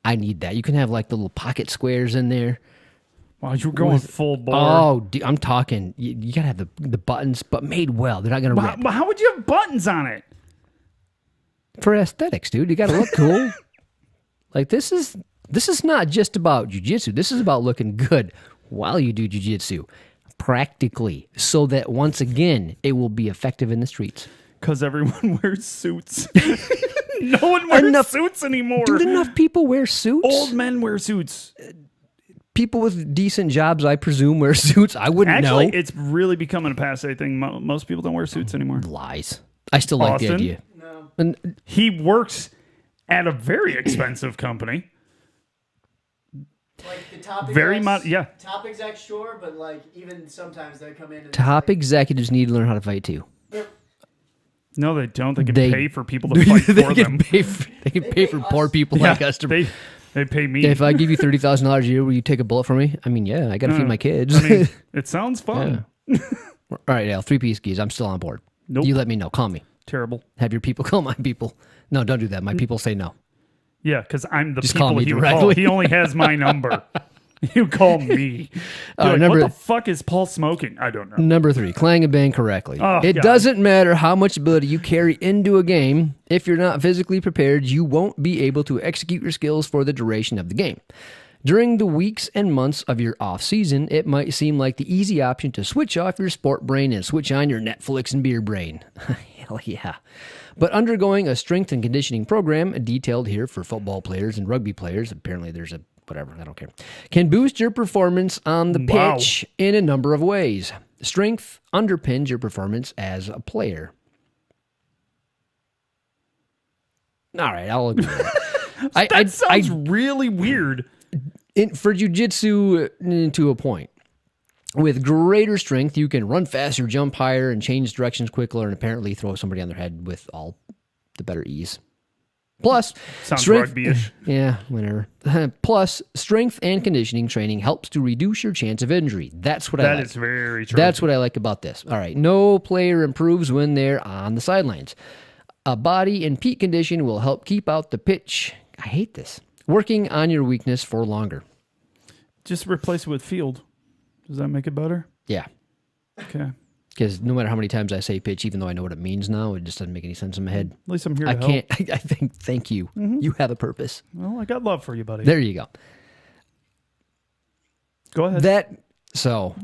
I need that." You can have like the little pocket squares in there. Wow, you're going full bore. Oh, dude, I'm talking. You gotta have the buttons, but made well. They're not gonna rip. But how would you have buttons on it? For aesthetics, dude. You gotta look cool. Like this is not just about jiu-jitsu. This is about looking good while you do jiu-jitsu. Practically. So that once again, it will be effective in the streets. Because everyone wears suits. No one wears suits anymore. Dude, enough people wear suits. Old men wear suits. People with decent jobs, I presume, wear suits. I wouldn't Actually, know. it's really becoming a passe thing. Most people don't wear suits anymore. Lies. I still like the Austin? idea. No. And He works at a very expensive company. Like the top Very execs, much, yeah. Top execs, sure, but like even sometimes they come in and top it's like, executives need to learn how to fight too. No, they don't. They can They- pay for people to fight they for can them. pay for, they can pay for pay poor us. people like us to. They pay me. If I give you $30,000 a year, will you take a bullet for me? I mean, yeah, I got to feed my kids. I mean, it sounds fun. All right, Al, 3-piece skis. I'm still on board. Nope. You let me know. Call me. Terrible. Have your people call my people. No, don't do that. My people say no. Yeah, because I'm the Just people call me he would call. directly. He only has my number. You call me. You're like, number- what the fuck is Paul smoking? I don't know. Number 3, clang and bang correctly. Oh, It God. doesn't matter how much ability you carry into a game. If you're not physically prepared, you won't be able to execute your skills for the duration of the game. During the weeks and months of your off season, it might seem like the easy option to switch off your sport brain and switch on your Netflix and beer brain. Hell yeah. But undergoing a strength and conditioning program, detailed here for football players and rugby players, apparently there's a whatever, I don't care, can boost your performance on the Wow. pitch in a number of ways. Strength underpins your performance as a player. All right, I'll agree with that. That sounds really weird. For jiu-jitsu, to a point. With greater strength, you can run faster, jump higher, and change directions quicker, and apparently throw somebody on their head with all the better ease. Plus, Sounds strength, rugby-ish. Yeah, whatever. Plus, strength and conditioning training helps to reduce your chance of injury. That's what I That like. is very true. That's what I like about this. All right, no player improves when they're on the sidelines. A body in peak condition will help keep out the pitch. I hate this. Working on your weakness for longer. Just replace it with field. Does that make it better? Yeah. Okay. Because no matter how many times I say pitch, even though I know what it means now, it just doesn't make any sense in my head. At least I'm here to I help. can't. I think. Thank you. You have a purpose. Well, I got love for you, buddy. There you go. Go ahead. That so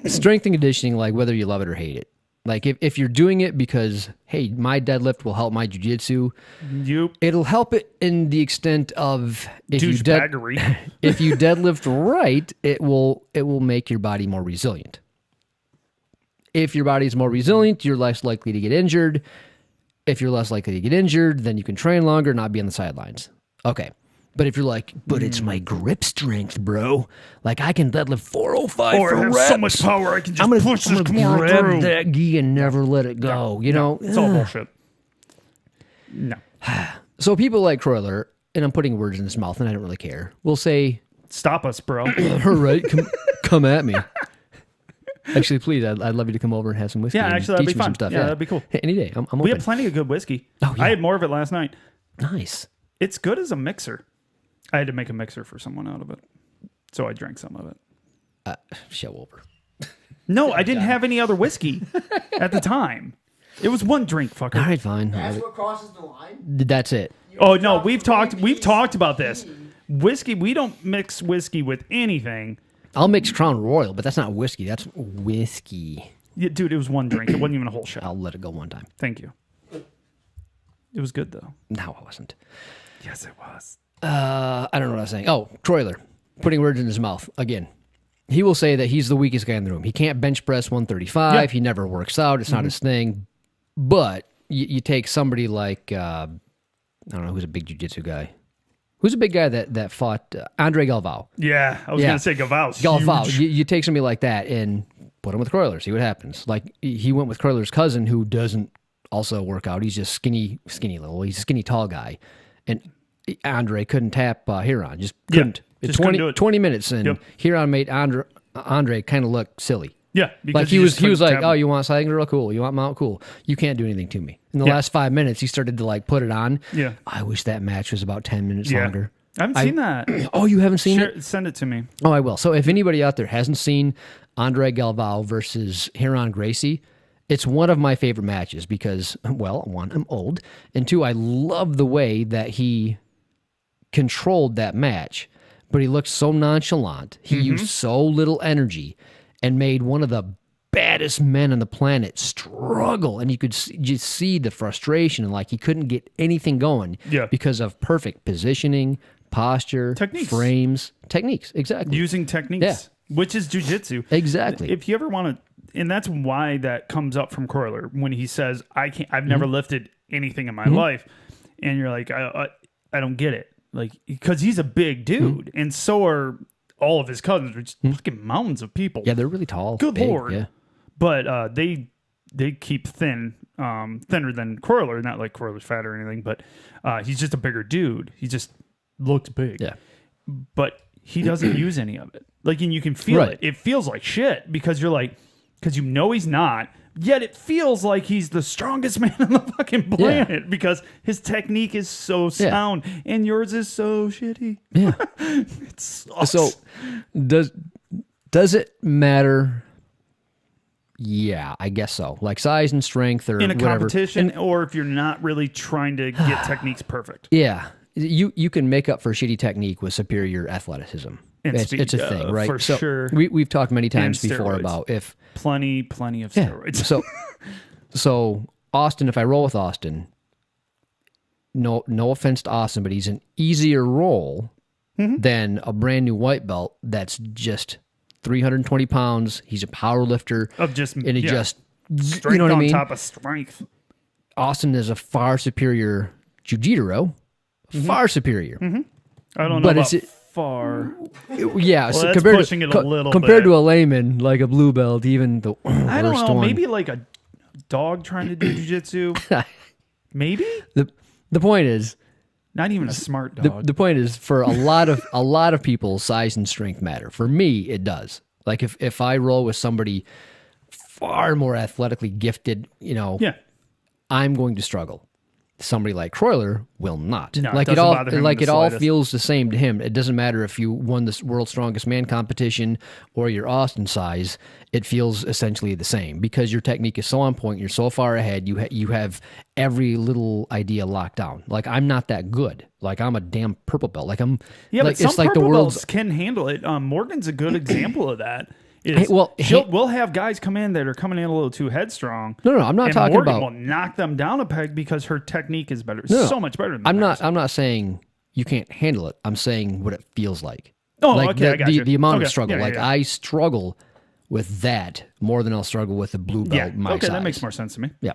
strength and conditioning, like whether you love it or hate it. Like if you're doing it because hey, my deadlift will help my jiu-jitsu, you it'll help it in the extent of if you douchebaggery. if you deadlift right, it will make your body more resilient. If your body's more resilient, you're less likely to get injured. If you're less likely to get injured, then you can train longer, not be on the sidelines. Okay. But if you're like, but it's my grip strength, bro. Like I can deadlift 405 or for I have reps. so much power I can just push this I'm grip gonna grab through. that gi and never let it go. You know, It's all bullshit. No. So people like Croyler, and I'm putting words in his mouth, and I don't really care. Will say, Stop us, bro. "All right, come at me." Actually, please, I'd love you to come over and have some whiskey. Yeah, and actually, that'd teach be me fun. some stuff. Yeah, that'd be cool. Any day, I'm We open. have plenty of good whiskey. Oh, yeah. I had more of it last night. Nice. It's good as a mixer. I had to make a mixer for someone out of it. So I drank some of it. Show over. No, I didn't have any other whiskey at the time. It was one drink, fucker. All right, fine. That's what crosses the line. That's it. Oh no, we've talked about this. Whiskey, we don't mix whiskey with anything. I'll mix Crown Royal, but that's not whiskey. That's whiskey. Yeah, dude, it was one drink. It wasn't even a whole shot. I'll let it go one time. Thank you. It was good though. No, I wasn't. Yes, it was. I don't know what I was saying. Oh, Troiler, putting words in his mouth again. He will say that he's the weakest guy in the room. He can't bench press 135. Yeah. He never works out. It's not his thing. But you take somebody like I don't know who's a big jiu-jitsu guy. Who's a big guy that fought Andre Galvao? Yeah, I was Yeah. gonna say Gavau's Galvao. huge. You take somebody like that and put him with Croyler. See what happens. Like he went with Croyler's cousin, who doesn't also work out. He's just skinny little. He's a skinny tall guy, and Andre couldn't tap Huron. Just couldn't. Just couldn't do it. 20 minutes, and Huron made Andre kind of look silly. Yeah, like he was like, oh, you want Silent Girl? Cool. You want Mount? Cool. You can't do anything to me. In the last 5 minutes, he started to like put it on. Yeah. I wish that match was about 10 minutes longer. I haven't seen that. Oh, you haven't seen it? Send it to me. Oh, I will. So if anybody out there hasn't seen Andre Galvao versus Huron Gracie, it's one of my favorite matches because, well, one, I'm old, and two, I love the way that he controlled that match, but he looked so nonchalant. He used so little energy and made one of the baddest men on the planet struggle, and you could just see the frustration and like he couldn't get anything going because of perfect positioning, posture, frames, techniques. Exactly. Using techniques, which is jiu-jitsu. Exactly. If you ever want to, and that's why that comes up from Croyler when he says, I've never lifted anything in my life. And you're like, I don't get it. Like, because he's a big dude, and so are all of his cousins, which fucking mountains of people. Yeah, they're really tall. Good big, Lord. Yeah. But they keep thin, thinner than Croyler. Not like Croyler's fat or anything, but he's just a bigger dude. He just looks big. Yeah. But he doesn't use any of it. Like, and you can feel it. It feels like shit because you're like, because you know he's not, yet it feels like he's the strongest man on the fucking planet because his technique is so sound and yours is so shitty. Yeah. It sucks. So does it matter? Yeah, I guess so. Like size and strength or in a whatever. competition, or if you're not really trying to get techniques perfect. Yeah. You can make up for shitty technique with superior athleticism. It's a thing, right? For sure. We've talked many times before about if plenty of steroids. So Austin, if I roll with Austin, no offense to Austin, but he's an easier roll than a brand new white belt that's just 320 pounds. He's a power lifter of just and he just strength you know what on I mean? top of strength. Austin is a far superior jiu-jitsu, far superior. I don't know about far. Yeah, well, so that's compared pushing it a little compared bit. to a layman like a blue belt, even the I don't worst know, one. maybe like a dog trying to do jiu-jitsu. Maybe the point is not even a smart dog. the point is for a lot of people, size and strength matter. For me, it does. Like if I roll with somebody far more athletically gifted, I'm going to struggle. Somebody like Croyler will not. No, like it all feels the same to him. It doesn't matter if you won the World's Strongest Man competition or your Austin size. It feels essentially the same because your technique is so on point. You're so far ahead. You have every little idea locked down. Like I'm not that good. Like I'm a damn purple belt. Like I'm. Yeah, like, but some it's like purple the world's belts can handle it. Morgan's a good example of that. We'll have guys come in that are coming in a little too headstrong. No, I'm not talking Morgan about. will knock them down a peg because her technique is better, so much better than I'm theirs. not saying you can't handle it. I'm saying what it feels like. Oh, like okay, I got you. The amount of Okay, struggle. yeah. I struggle with that more than I'll struggle with a blue belt. My size. That makes more sense to me. Yeah.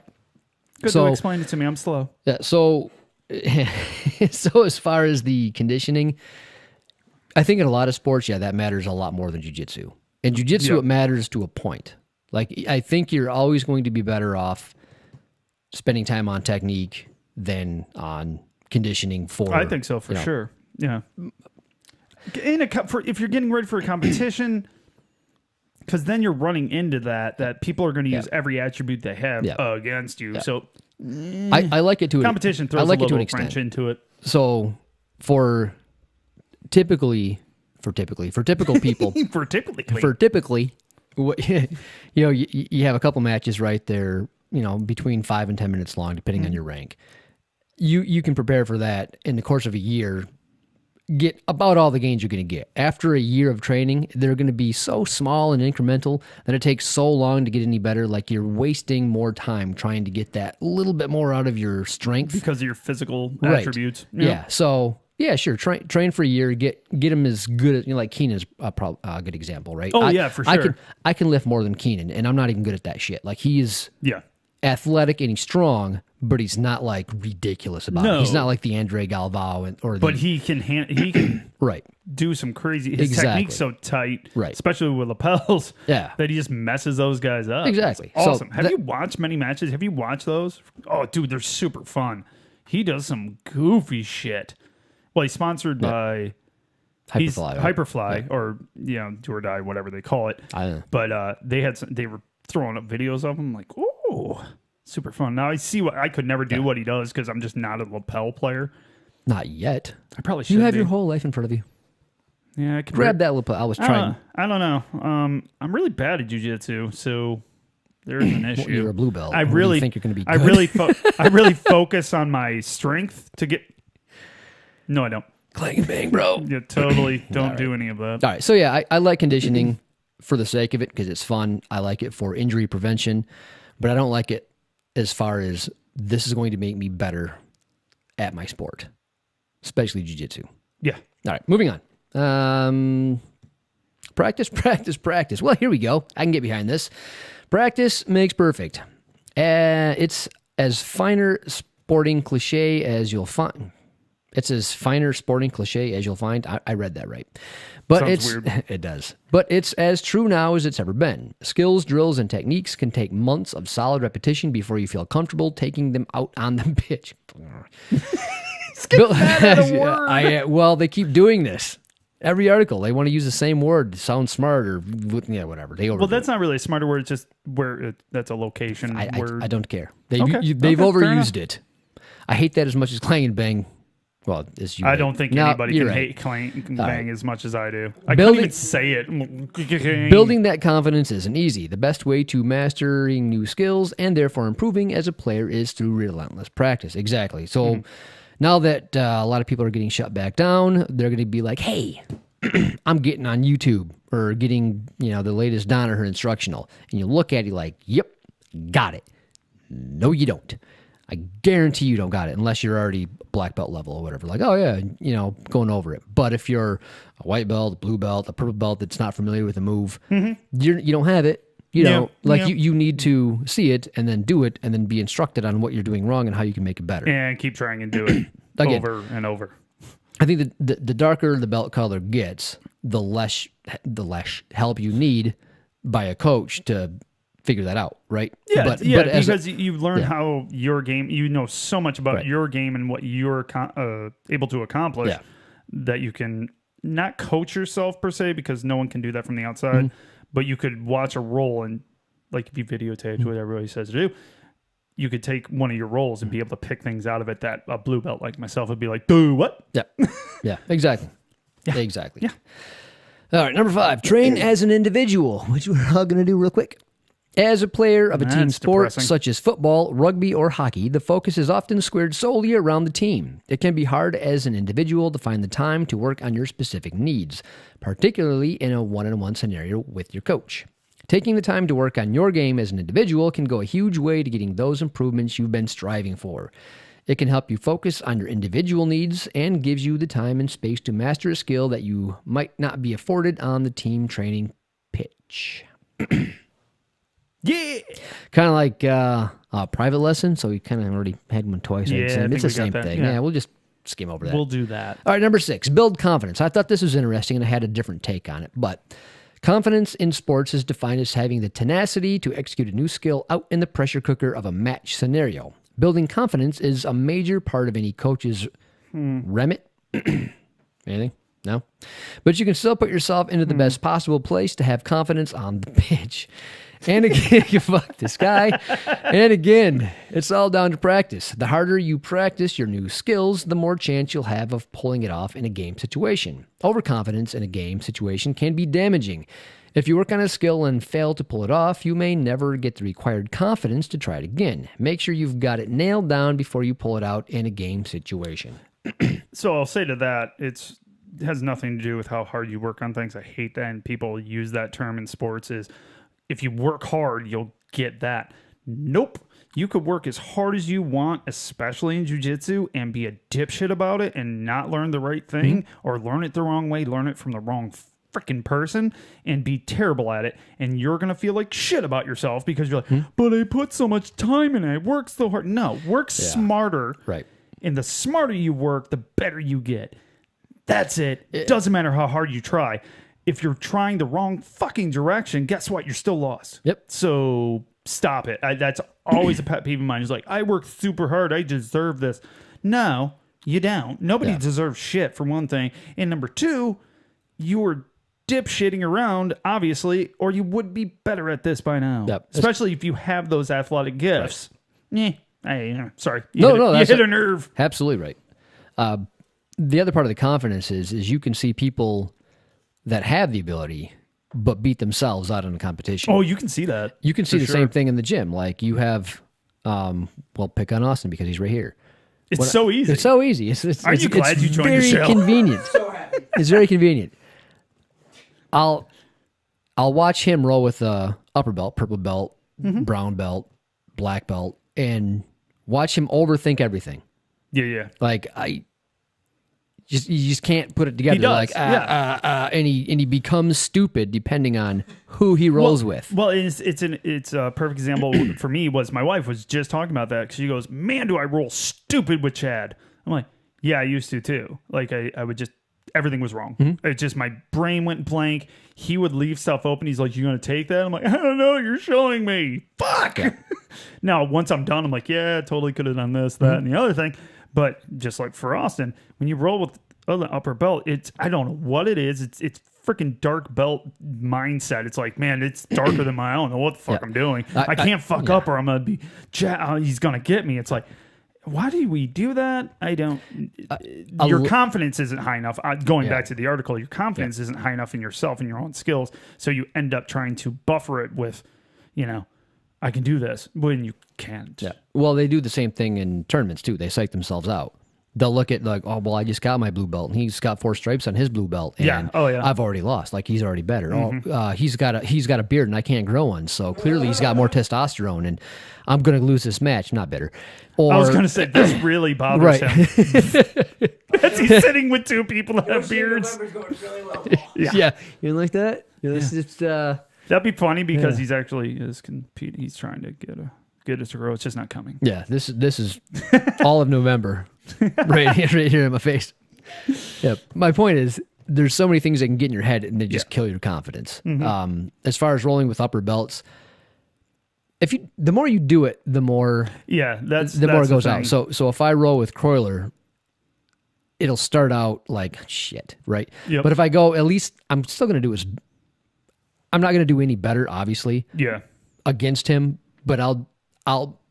Good to explain it to me. I'm slow. Yeah. So as far as the conditioning, I think in a lot of sports, that matters a lot more than jiu-jitsu. In jiu-jitsu, it matters to a point. Like, I think you're always going to be better off spending time on technique than on conditioning for... I think so, for sure. Yeah. If you're getting ready for a competition, because then you're running into that people are going to use every attribute they have against you. So I like it to competition throws a little wrench into it. So for typical people, for typically, you have a couple matches right there, between 5 and 10 minutes long, depending on your rank. You can prepare for that in the course of a year, get about all the gains you're going to get. After a year of training, they're going to be so small and incremental that it takes so long to get any better. Like you're wasting more time trying to get that little bit more out of your strength. Because of your physical attributes. Yeah. So... yeah, sure. Train for a year. Get him as good as like Keenan's a good example, right? Oh, yeah, for sure. I can lift more than Keenan, and I'm not even good at that shit. Like he's athletic and he's strong, but he's not like ridiculous about it. No. He's not like the Andre Galvao or the, But he can right. do some crazy. His Exactly. technique's so tight, Right. especially with lapels. Yeah. that he just messes those guys up. Exactly. It's awesome. So Have you watched many matches? Have you watched those? Oh, dude, they're super fun. He does some goofy shit. Well, he's sponsored by Hyperfly. Hyperfly, or Do or Die, whatever they call it. But they were throwing up videos of him, like, ooh, super fun. Now I see what I could never do what he does because I'm just not a lapel player. Not yet. I probably should. You have be. your whole life in front of you. Yeah, I could Grab that lapel. I was trying. I don't know. I'm really bad at jiu-jitsu, so there's an issue. You're a blue belt. I What do you really think you're going to be I good? really focus on my strength to get. No, I don't. Clang and bang, bro. Yeah, totally don't do any of that. All right. So, yeah, I like conditioning for the sake of it because it's fun. I like it for injury prevention, but I don't like it as far as this is going to make me better at my sport, especially jiu-jitsu. Yeah. All right. Moving on. Practice. Well, here we go. I can get behind this. Practice makes perfect. It's as finer sporting cliche as you'll find. It's as finer sporting cliche as you'll find. I read that right. But Sounds weird. It does. But it's as true now as it's ever been. Skills, drills, and techniques can take months of solid repetition before you feel comfortable taking them out on the pitch. Well, they keep doing this. Every article, they want to use the same word to sound smart or whatever. Well, that's not really a smarter word. It's just that's a location word. I don't care. They've Okay, overused it. I hate that as much as clang and bang. Well, as you I hate. don't think No, anybody you're can right. hate clang and bang as much as I do. I Building- couldn't even say it. Building that confidence isn't easy. The best way to mastering new skills and therefore improving as a player is through relentless practice. Exactly. So now that a lot of people are getting shut back down, they're going to be like, hey, I'm getting on YouTube or getting, the latest Danaher instructional. And you look at it like, yep, got it. No, you don't. I guarantee you don't got it unless you're already black belt level or whatever. Like, oh yeah, going over it. But if you're a white belt, a blue belt, a purple belt that's not familiar with the move, you don't have it. You need to see it and then do it and then be instructed on what you're doing wrong and how you can make it better. And keep trying and do it Again. over and over. I think the darker the belt color gets, the less help you need by a coach to figure that out, right? Yeah, because you learn how your game, so much about Right. your game and what you're able to accomplish Yeah. that you can not coach yourself per se, because no one can do that from the outside, but you could watch a roll and, like, if you videotape what everybody says to do, you could take one of your rolls and be able to pick things out of it that a blue belt like myself would be like, boo, what? Yeah. Yeah, exactly. Yeah. Exactly. Yeah. All right, number 5, train as an individual, which we're all going to do real quick. As a player of a team That's sport depressing. such as football, rugby, or hockey, the focus is often squared solely around the team. It can be hard as an individual to find the time to work on your specific needs, particularly in a one-on-one scenario with your coach. Taking the time to work on your game as an individual can go a huge way to getting those improvements you've been striving for. It can help you focus on your individual needs and gives you the time and space to master a skill that you might not be afforded on the team training pitch. Yeah. Kind of like a private lesson, so we kind of already had one twice. Yeah, I It's think the we same got that, thing. yeah. Yeah, we'll just skim over that. We'll do that. All right, number 6, build confidence. I thought this was interesting, and I had a different take on it. But confidence in sports is defined as having the tenacity to execute a new skill out in the pressure cooker of a match scenario. Building confidence is a major part of any coach's remit. Anything? No? But you can still put yourself into the best possible place to have confidence on the pitch. And again, fuck this guy. And again, it's all down to practice. The harder you practice your new skills, the more chance you'll have of pulling it off in a game situation. Overconfidence in a game situation can be damaging. If you work on a skill and fail to pull it off, you may never get the required confidence to try it again. Make sure you've got it nailed down before you pull it out in a game situation. So I'll say to that, it has nothing to do with how hard you work on things. I hate that, and people use that term in sports is, if you work hard, you'll get that. Nope. You could work as hard as you want, especially in jiu-jitsu, and be a dipshit about it and not learn the right thing or learn it the wrong way, learn it from the wrong freaking person and be terrible at it, and you're gonna feel like shit about yourself because you're like, but I put so much time in it, I work so hard. No, work smarter. Right. And the smarter you work, the better you get. That's it. It doesn't matter how hard you try. If you're trying the wrong fucking direction, guess what? You're still lost. Yep. So stop it. That's always a pet peeve of mine. It's like, I work super hard, I deserve this. No, you don't. Nobody deserves shit, for one thing. And number two, you were dipshitting around, obviously, or you would be better at this by now. Yep. Especially if you have those athletic gifts. Sorry. No, you hit a nerve. Absolutely right. The other part of the confidence is you can see people that have the ability but beat themselves out in a competition. Oh, you can see that. You can see the same thing in the gym. Like you have, pick on Austin because he's right here. It's so easy. It's so easy. Aren't you glad you joined the show? Very convenient. So happy. It's very convenient. I'll watch him roll with a upper belt, purple belt, brown belt, black belt, and watch him overthink everything. Yeah. Like you just can't put it together. He does, Like and he becomes stupid depending on who he rolls with. Well, it's a perfect example for me. Was my wife was just talking about that because she goes, "Man, do I roll stupid with Chad?" I'm like, "Yeah, I used to too. Like I would just everything was wrong. It just my brain went blank. He would leave stuff open. He's like, "You gonna take that?" I'm like, "I don't know. You're showing me. Fuck." Yeah. Now once I'm done, I'm like, "Yeah, totally could have done this, that, and the other thing." But just like for Austin, when you roll with the upper belt, I don't know what it is. It's freaking dark belt mindset. It's like, man, it's darker than my own. I don't know what the fuck I'm doing. I can't fuck up or I'm gonna be. He's gonna get me. It's like, why do we do that? I don't. Your confidence isn't high enough. Going back to the article, your confidence isn't high enough in yourself and your own skills. So you end up trying to buffer it with, I can do this when you can't. Yeah. Well, they do the same thing in tournaments too. They psych themselves out. They'll look at like, oh, well, I just got my blue belt, and he's got 4 stripes on his blue belt, and I've already lost. Like he's already better. He's got a beard, and I can't grow one, so clearly he's got more testosterone, and I'm going to lose this match. Not better. Or, I was going to say this really bothers him. That's he's sitting with 2 people that have beards. Yeah, you like that? It's that'd be funny because he's actually competing. He's trying to get it to grow. It's just not coming. Yeah, this is all of November, right here in my face. Yeah, my point is, there's so many things that can get in your head and they just kill your confidence. As far as rolling with upper belts, the more you do it, the more the more it goes out. So if I roll with Croyler, it'll start out like shit, right? Yep. But if I go, at least I'm still going to do I'm not going to do any better, obviously. Yeah. Against him, but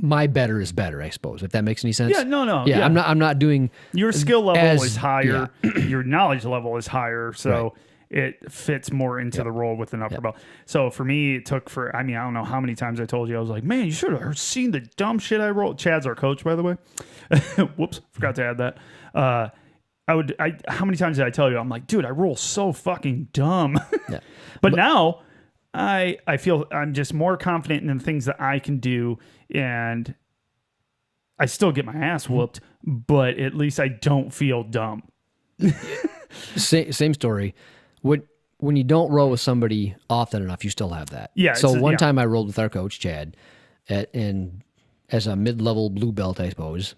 my better is better, I suppose, if that makes any sense. Yeah, no. Yeah, I'm not doing your skill level is higher, your knowledge level is higher, so it fits more into the role with an upper belt. So for me, it took I don't know how many times I told you, I was like, man, you should have seen the dumb shit I rolled. Chad's our coach, by the way. Whoops, forgot to add that. How many times did I tell you? I'm like, dude, I roll so fucking dumb. But now I feel I'm just more confident in the things that I can do, and I still get my ass whooped, but at least I don't feel dumb. Same story. When you don't roll with somebody often enough, you still have that. Yeah. So one time I rolled with our coach, Chad, as a mid-level blue belt, I suppose,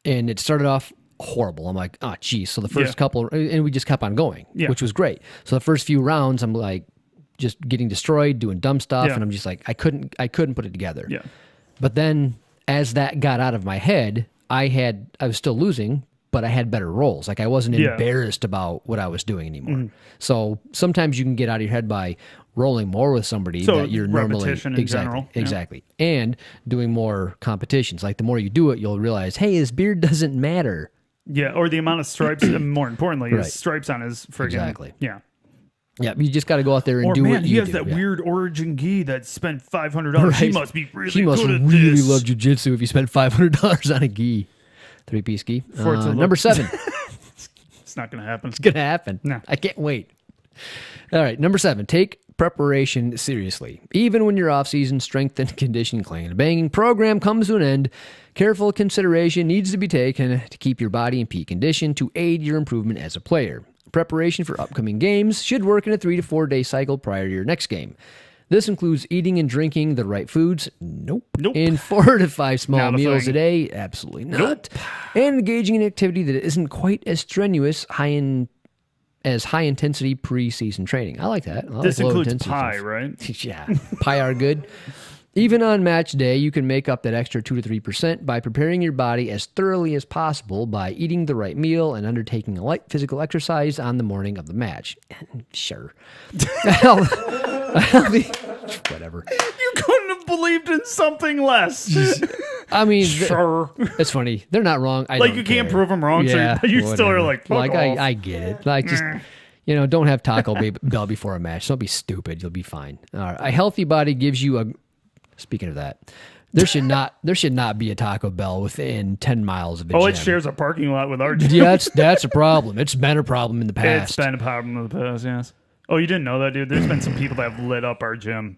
and it started off horrible. I'm like, oh, geez. So the first couple, and we just kept on going, which was great. So the first few rounds, I'm like, just getting destroyed, doing dumb stuff, and I'm just like, I couldn't put it together. Yeah. But then as that got out of my head, I was still losing, but I had better rolls. Like I wasn't embarrassed about what I was doing anymore. So sometimes you can get out of your head by rolling more with somebody that you're normally in general. Exactly. And doing more competitions. Like the more you do it, you'll realize, hey, his beard doesn't matter. Yeah, or the amount of stripes, and more importantly, his stripes on his friggin' Exactly. Yeah. Yeah, you just got to go out there and do what you do. He has that weird origin gi that spent $500. He must be really good at this. He must really love jiu-jitsu if you spent $500 on a gi. 3-piece gi. Number 7. It's not going to happen. It's going to happen. No. I can't wait. All right, number 7. Take preparation seriously. Even when your off-season strength and conditioning clanging and banging program comes to an end, careful consideration needs to be taken to keep your body in peak condition to aid your improvement as a player. Preparation for upcoming games should work in a 3 to 4 day cycle prior to your next game. This includes eating and drinking the right foods. Nope. In 4 to 5 small meals a day. Absolutely not. And engaging in activity that isn't quite as strenuous, as high intensity preseason training. I like that. This includes pie, right? Yeah, pie are good. Even on match day, you can make up that extra 2 to 3% by preparing your body as thoroughly as possible by eating the right meal and undertaking a light physical exercise on the morning of the match. Sure. Whatever. You couldn't have believed in something less. I mean, sure. It's funny. They're not wrong. You can't prove them wrong, yeah, so you still are like, fuck off. I get it. Like, just, don't have Taco Bell before a match. Don't be stupid. You'll be fine. All right. A healthy body gives you a... Speaking of that, there should not be a Taco Bell within 10 miles of a gym. It shares a parking lot with our gym. Yeah, that's a problem. It's been a problem in the past. It's been a problem in the past, yes. Oh, you didn't know that, dude? There's been some people that have lit up our gym.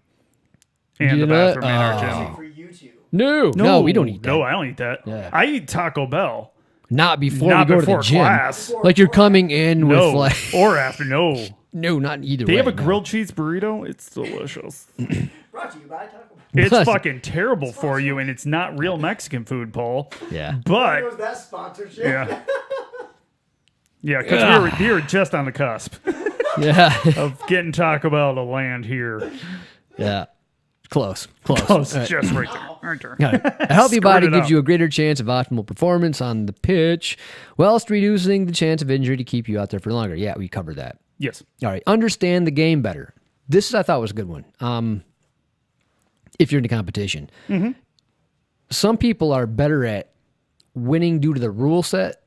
And the bathroom in our gym. For you two. No, we don't eat that. No, I don't eat that. Yeah. I eat Taco Bell. Not before we go to the gym. Class. Like you're coming in with like... or after, no. No, not either They way. have a grilled cheese burrito. It's delicious. Brought to you by Taco Bell. It's fucking terrible for you, and it's not real Mexican food, Paul. Yeah. But... What was that sponsorship? Yeah. Yeah, because we were just on the cusp of getting Taco Bell to land here. Yeah. Close. Just right there. A healthy body gives you a greater chance of optimal performance on the pitch, whilst reducing the chance of injury to keep you out there for longer. Yeah, we covered that. Yes. All right. Understand the game better. This I thought was a good one. If you're in a competition, some people are better at winning due to the rule set.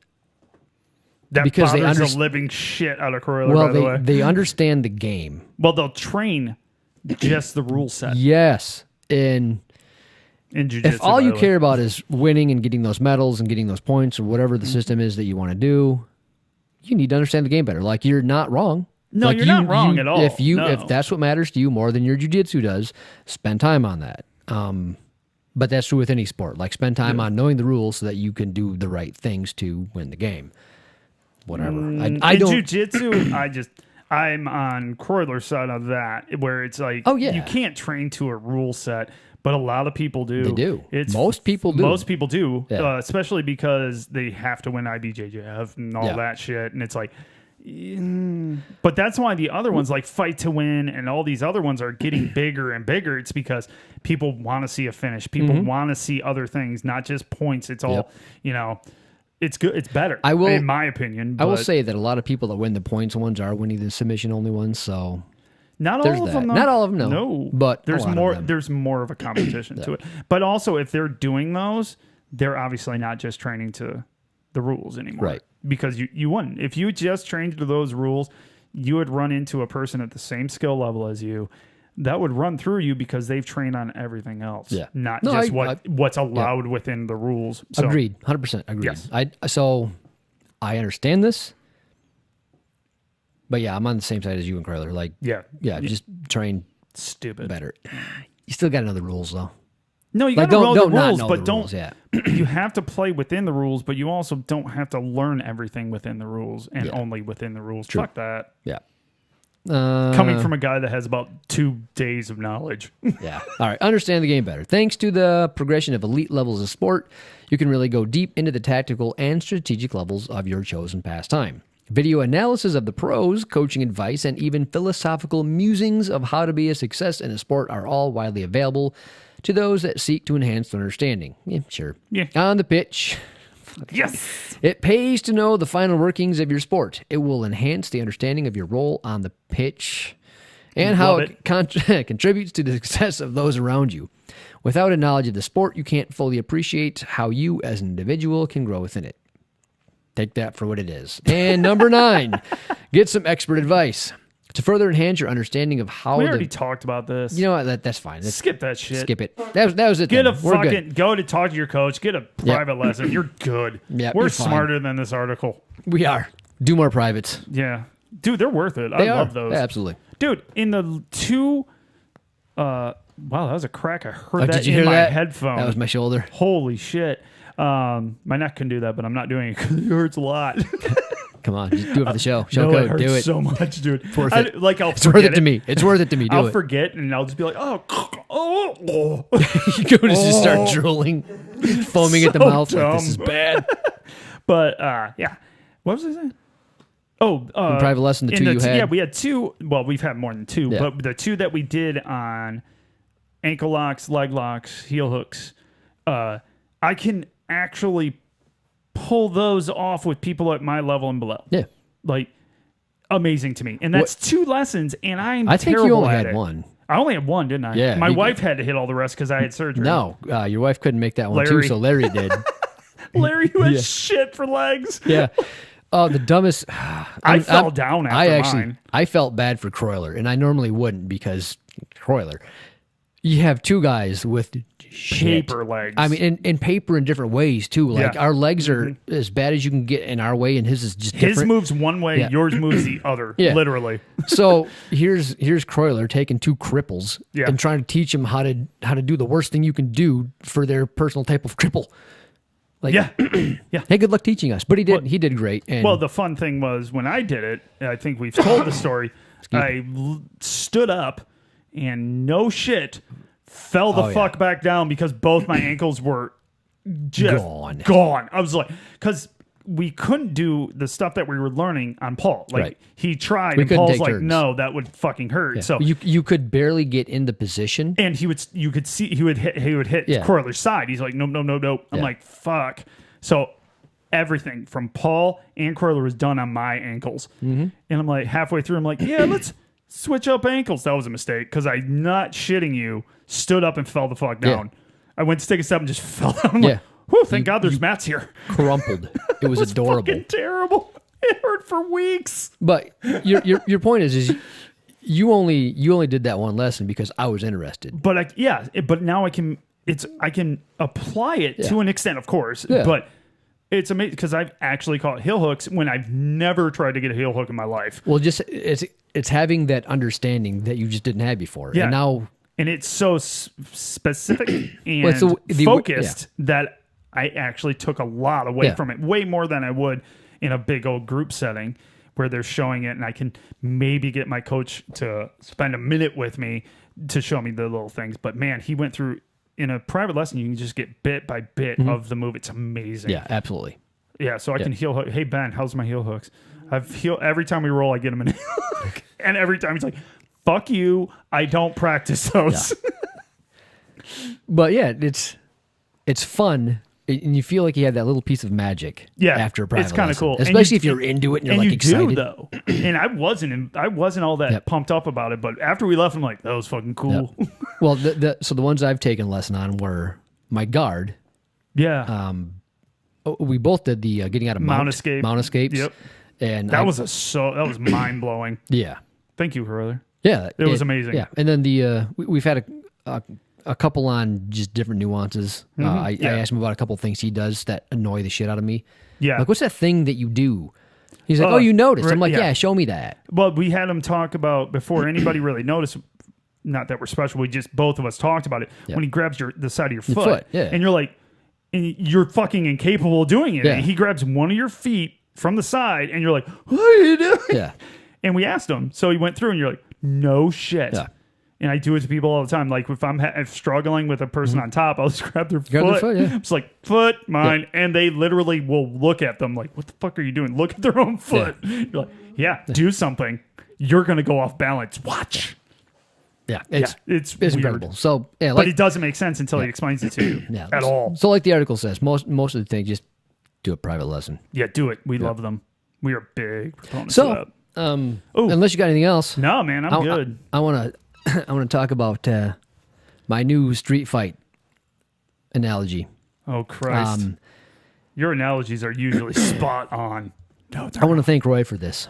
That because they bothers the living shit out of Corolla, by the way. They understand the game. Well, they'll train just the rule set. Yes. In jiu-jitsu, if all you care about is winning and getting those medals and getting those points or whatever the system is that you want to do, you need to understand the game better. Like, you're not wrong. No, like you're not wrong at all. If that's what matters to you more than your jiu-jitsu does, spend time on that. But that's true with any sport. Like, spend time on knowing the rules so that you can do the right things to win the game. Whatever. I don't. Jiu-jitsu, I'm on Croyler's side of that, where it's like, you can't train to a rule set, but a lot of people do. They do. Most people do. Most people do, especially because they have to win IBJJF and all that shit. And it's like, but that's why the other ones like Fight to Win and all these other ones are getting bigger and bigger. It's because people want to see a finish. People want to see other things, not just points. It's all, it's good. It's better, in my opinion. I will say that a lot of people that win the points ones are winning the submission only ones. So not all of them. Not all of them. No, but there's more. There's more of a competition to it. But also, if they're doing those, they're obviously not just training to the rules anymore, right? Because you wouldn't. If you just trained to those rules, you would run into a person at the same skill level as you that would run through you because they've trained on everything else. Yeah. Not just what's allowed within the rules. So, agreed. 100% agreed. Yes. I understand this. But yeah, I'm on the same side as you and Croyler. Like, just train stupid better. You still got to know the rules though. No, you got to know the rules, but don't. You have to play within the rules, but you also don't have to learn everything within the rules and only within the rules. True. Fuck that. Yeah. Coming from a guy that has about 2 days of knowledge. Yeah. All right. Understand the game better. Thanks to the progression of elite levels of sport, you can really go deep into the tactical and strategic levels of your chosen pastime. Video analysis of the pros, coaching advice, and even philosophical musings of how to be a success in a sport are all widely available to those that seek to enhance their understanding. Yeah, sure. Yeah. On the pitch. Yes. It pays to know the final workings of your sport. It will enhance the understanding of your role on the pitch and how it contributes to the success of those around you. Without a knowledge of the sport, you can't fully appreciate how you as an individual can grow within it. Take that for what it is. And number 9, get some expert advice. To further enhance your understanding of how we already talked about this. You know what? That's fine. Skip that shit. Skip it. That was it. Get go to talk to your coach. Get a private lesson. You're good. Yeah, we're smarter than this article. We are. Do more privates. Yeah, dude, they're worth it. I love those. Yeah, absolutely, dude. In the 2, wow, that was a crack. I heard that did you in hear my that? headphone. That was my shoulder. Holy shit. My neck can do that, but I'm not doing it because it hurts a lot. Come on, just do it for the show. Show No, it code, hurts do it. so much, dude. It's worth it. Like I'll It's worth forget it to me. It's worth it to me. Do I'll it. forget, and I'll just be like, oh. You go to just start drooling, foaming at the So mouth. Like, this is dumb. bad. But yeah, what was I saying? Oh, private lesson, the in two you had? Yeah, we had two. Well, we've had more than two, Yeah. but the two that we did on ankle locks, leg locks, heel hooks, I can actually pull those off with people at my level and below. Yeah. Like, amazing to me. And that's 2 lessons, and I'm I think terrible you only at had it. one. I only had one, didn't I? Yeah, My you- wife had to hit all the rest because I had surgery. No, your wife couldn't make that one too, Larry. so Larry did. Larry, you had shit for legs. Yeah. Oh, the dumbest. I fell down after mine. I felt bad for Croyler, and I normally wouldn't because Croyler. You have 2 guys with shit. Paper legs. I mean, and paper in different ways too. Like Yeah. our legs are as bad as you can get in our way, and his is just His different. moves one way, Yeah. yours moves the other. Yeah. Literally. So here's Croyler taking 2 cripples Yeah. and trying to teach them how to do the worst thing you can do for their personal type of cripple. Like, Yeah. hey, good luck teaching us. But he did great. And Well, the fun thing was when I did it, I think we've told the story. Stood up and no shit fell the Oh, yeah. fuck back down because both my ankles were just Gone. gone. I was like, because we couldn't do the stuff that we were learning on Paul. Like Right. he tried, We and couldn't Paul's take like, turns. no, that would fucking hurt. So you could barely get in the position. and you could see he would hit Yeah. Corler's side. He's like, nope. I'm Yeah. like, fuck. So everything from Paul and Corler was done on my ankles. Mm-hmm. And I'm like, halfway through, I'm like, yeah, let's switch up ankles. That was a mistake because I'm not shitting you. Stood up and fell the fuck down. I went to take a step and just fell down. I'm Yeah. like, whew, thank God there's mats here. Crumpled. It was adorable. Fucking terrible. It hurt for weeks. But your point is you only did that one lesson because I was interested. But but now I can apply it to an extent, of course. Yeah. But it's amazing because I've actually caught heel hooks when I've never tried to get a heel hook in my life. Well, just it's having that understanding that you just didn't have before. Yeah. And now And it's so specific and Well, so the- focused that I actually took a lot away Yeah. from it, way more than I would in a big old group setting where they're showing it, and I can maybe get my coach to spend a minute with me to show me the little things. But man, he went through in a private lesson. You can just get bit by bit of the move. It's amazing. yeah, absolutely. Yeah, so I can heel hook. Hey Ben, how's my heel hooks? Every time we roll, I get him an heel hook, and every time he's like, "Fuck you! I don't practice those." But yeah, it's fun. And you feel like you have that little piece of magic Yeah, after a private it's kinda lesson. cool. And Especially you- if you're into it and you're And like you excited. do though, and I wasn't all that Yep. pumped up about it. But after we left, I'm like, that was fucking cool. Well, so the ones I've taken a lesson on were my guard. Yeah, We both did the getting out of Mount escape. Mount escapes. Yep. And that was mind blowing. yeah. Thank you, brother. Yeah, It was amazing. Yeah, and then we've had a couple on just different nuances. I asked him about a couple things he does that annoy the shit out of me. Yeah. Like, what's that thing that you do? He's like, oh, you noticed. I'm like, yeah, show me that. Well, we had him talk about before anybody really noticed. Not that we're special. We just both of us talked about it Yeah. when he grabs the side of your foot, foot, yeah. and you're like, and you're fucking incapable of doing it. Yeah. And he grabs one of your feet from the side, and you're like, what are you doing? Yeah. And we asked him, so he went through, and you're like, no shit. Yeah. And I do it to people all the time. Like if I'm struggling with a person on top, I'll just grab their Grab their foot. foot, yeah. It's like foot, mine, and they literally will look at them like, "What the fuck are you doing? Look at their own foot." You're like, "Yeah, do something. You're gonna go off balance. Watch." Yeah, It's weird. incredible. So yeah, But it doesn't make sense until he explains it to you yeah, at all. So like the article says, most of the things, just do a private lesson. Yeah, do it. We love them. We are big proponents of So that. unless you got anything else, No, man, I'm good. I want to I want to talk about my new street fight analogy. Oh Christ. Your analogies are usually spot on. No, I want to thank Roy for this.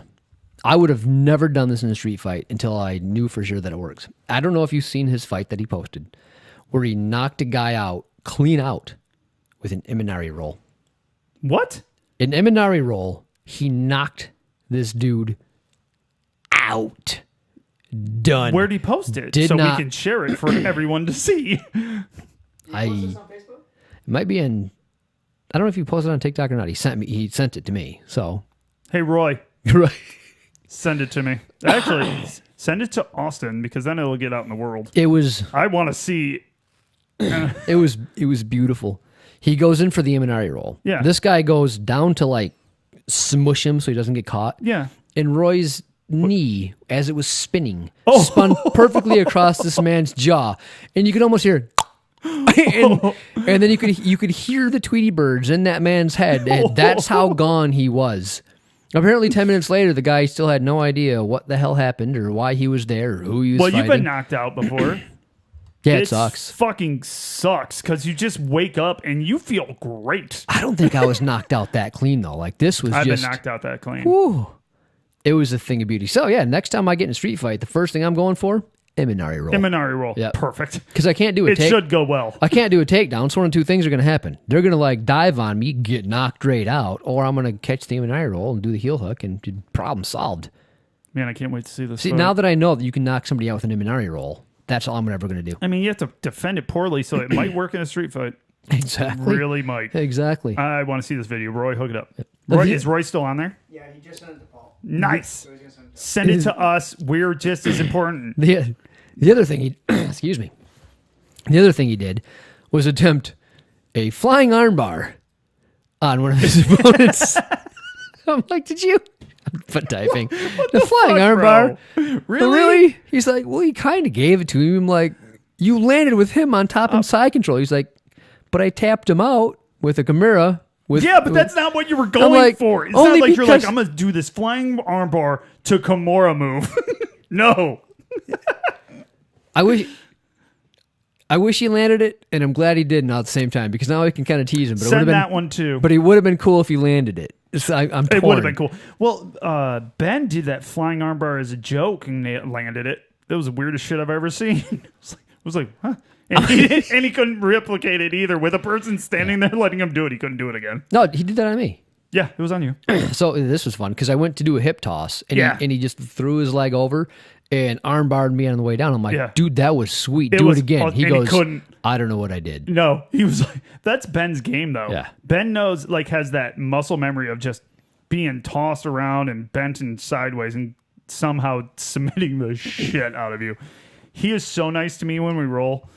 I would have never done this in a street fight until I knew for sure that it works. I don't know if you've seen his fight that he posted, where he knocked a guy out, clean out, with an Imanari roll. What? An Imanari roll, he knocked this dude out. Done. Where'd he post it? Did so not- we can share it for everyone to see. Post this on Facebook? It might be in. I don't know if you posted it on TikTok or not. He sent it to me. So Hey, Roy, Right. send it to me. Actually, send it to Austin because then it'll get out in the world. It was I want to see. it was beautiful. He goes in for the Imanari roll. Yeah. This guy goes down to like smush him so he doesn't get caught. Yeah. And Roy's knee, as it was spinning, Oh. spun perfectly across this man's jaw, and you could almost hear. And then you could hear the Tweety birds in that man's head. And that's how gone he was. Apparently, 10 minutes later, the guy still had no idea what the hell happened or why he was there or who he was Well, fighting. you've been knocked out before. Yeah, it sucks. Fucking sucks because you just wake up and you feel great. I don't think I was knocked out that clean though. Like this was I've just. been knocked out that clean. Whew, it was a thing of beauty. So yeah, next time I get in a street fight, the first thing I'm going for, Imanari roll. Imanari roll. Yep. Perfect. Because I can't do a It should go well. I can't do a takedown, so one of two things are going to happen. They're going to like dive on me, get knocked right out, or I'm going to catch the Imanari roll and do the heel hook, and problem solved. Man, I can't wait to see this. See, fight. now that I know that you can knock somebody out with an Imanari roll, that's all I'm ever going to do. I mean, you have to defend it poorly, so it might work in a street fight. Exactly. Really might. Exactly. I want to see this video. Roy, hook it up. Roy, is Roy still on there? Yeah, he just sent it to Paul. Nice. So he's gonna send it to Send it to us. We're just as important. The other thing he excuse me. The other thing he did was attempt a flying armbar on one of his opponents. I'm like, did you? I'm typing. The flying armbar. Really? He's like, well, he kind of gave it to him. Like, you landed with him on top and side control. He's like, but I tapped him out with a Kimura. Yeah, but that's not what you were going like, for. It's only not like you're like, because- I'm going to do this flying armbar to Kimura move. No. I wish he landed it, and I'm glad he didn't all at the same time because now I can kind of tease him. But it would Send have been that one too. But it would have been cool if he landed it. So I'm torn. It would have been cool. Well, Ben did that flying armbar as a joke and they landed it. That was the weirdest shit I've ever seen. It was like, huh? And he couldn't replicate it either. With a person standing there letting him do it, he couldn't do it again. No, he did that on me. Yeah, it was on you. So this was fun because I went to do a hip toss, and, Yeah. he just threw his leg over and armbarred me on the way down. I'm like, Yeah. dude, that was sweet. It Do was it again. fun, He and he goes, couldn't. I don't know what I did. No, he was like, that's Ben's game though. Yeah. Ben knows, like, has that muscle memory of just being tossed around and bent and sideways and somehow submitting the shit out of you. He is so nice to me when we roll.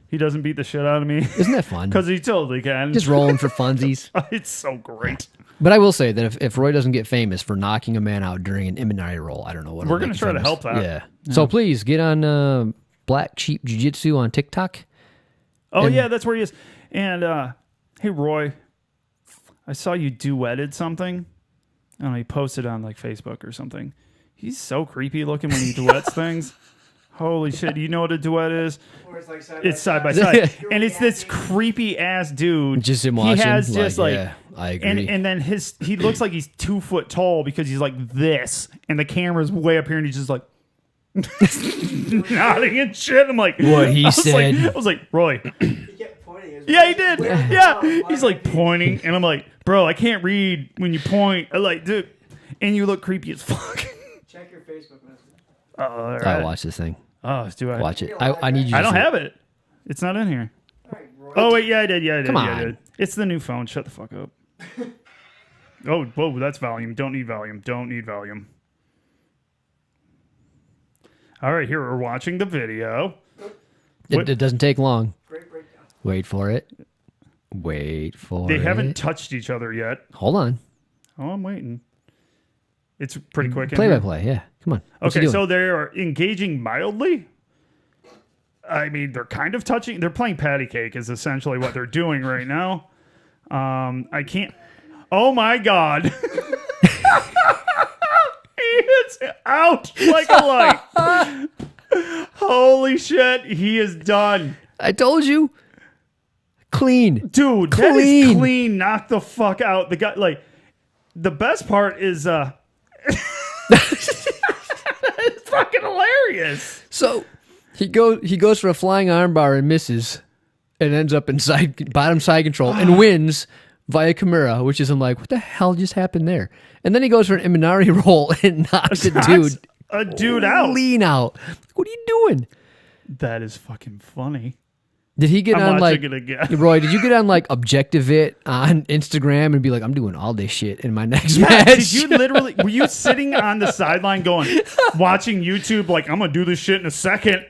He doesn't beat the shit out of me. Isn't that fun? Because he totally can. Just rolling for funsies. It's so great. But I will say that if Roy doesn't get famous for knocking a man out during an Imanari roll, I don't know what. We're going to try to help that. Yeah. So please get on Black Sheep Jiu-Jitsu on TikTok. Oh, yeah, that's where he is. And, hey, Roy, I saw you duetted something. I don't know, he posted on, like, Facebook or something. He's so creepy looking when he duets things. Holy shit. You know what a duet is? Or it's like It's side by side. You're And it's this reacting. creepy ass dude. Just him He watching. has just like, yeah, I agree. and then he looks like he's 2 foot tall because he's like this, and the camera's way up here, and he's just like nodding and shit. I'm like, What he I was said. I was like, Roy. He kept pointing. It was Yeah, he like, did. where- Yeah, why he's am I like being- pointing, and I'm like, bro, I can't read when you point. I'm like, dude, and you look creepy as fuck. Check your Facebook message. All I right. watch this thing. Oh, do I? Watch it. I need you to I don't see it. have it. It's not in here. All right, Roy. Oh wait, yeah, I did. Yeah, I did. Come Yeah, I on. did. It's the new phone. Shut the fuck up. Oh, whoa, that's volume. Don't need volume. Don't need volume. All right, here we're watching the video. What- It doesn't take long. Great breakdown. Wait for it. Wait for They it. haven't touched each other yet. Hold on. Oh, I'm waiting. It's pretty quick. in Play by here. play. Yeah. Come on. What's he Okay, doing? so they are engaging mildly. I mean, they're kind of touching. They're playing patty cake is essentially what they're doing right now. I can't. Oh my god! He is out like a light. Holy shit! He is done, I told you. Clean. dude. That is Clean. clean. Knock the fuck out. The guy. Like the best part is it's fucking hilarious. So he goes for a flying armbar and misses, and ends up in bottom side control and wins via Kimura, which is I'm like, what the hell just happened there? And then he goes for an Imanari roll and knocks a dude A dude out. lean out. What are you doing? That is fucking funny. Did he get I'm on like watching it again. Roy? Did you get on like Objective It on Instagram and be like, I'm doing all this shit in my next Yeah, match? did you literally? Were you sitting on the sideline going, watching YouTube? Like, I'm gonna do this shit in a second.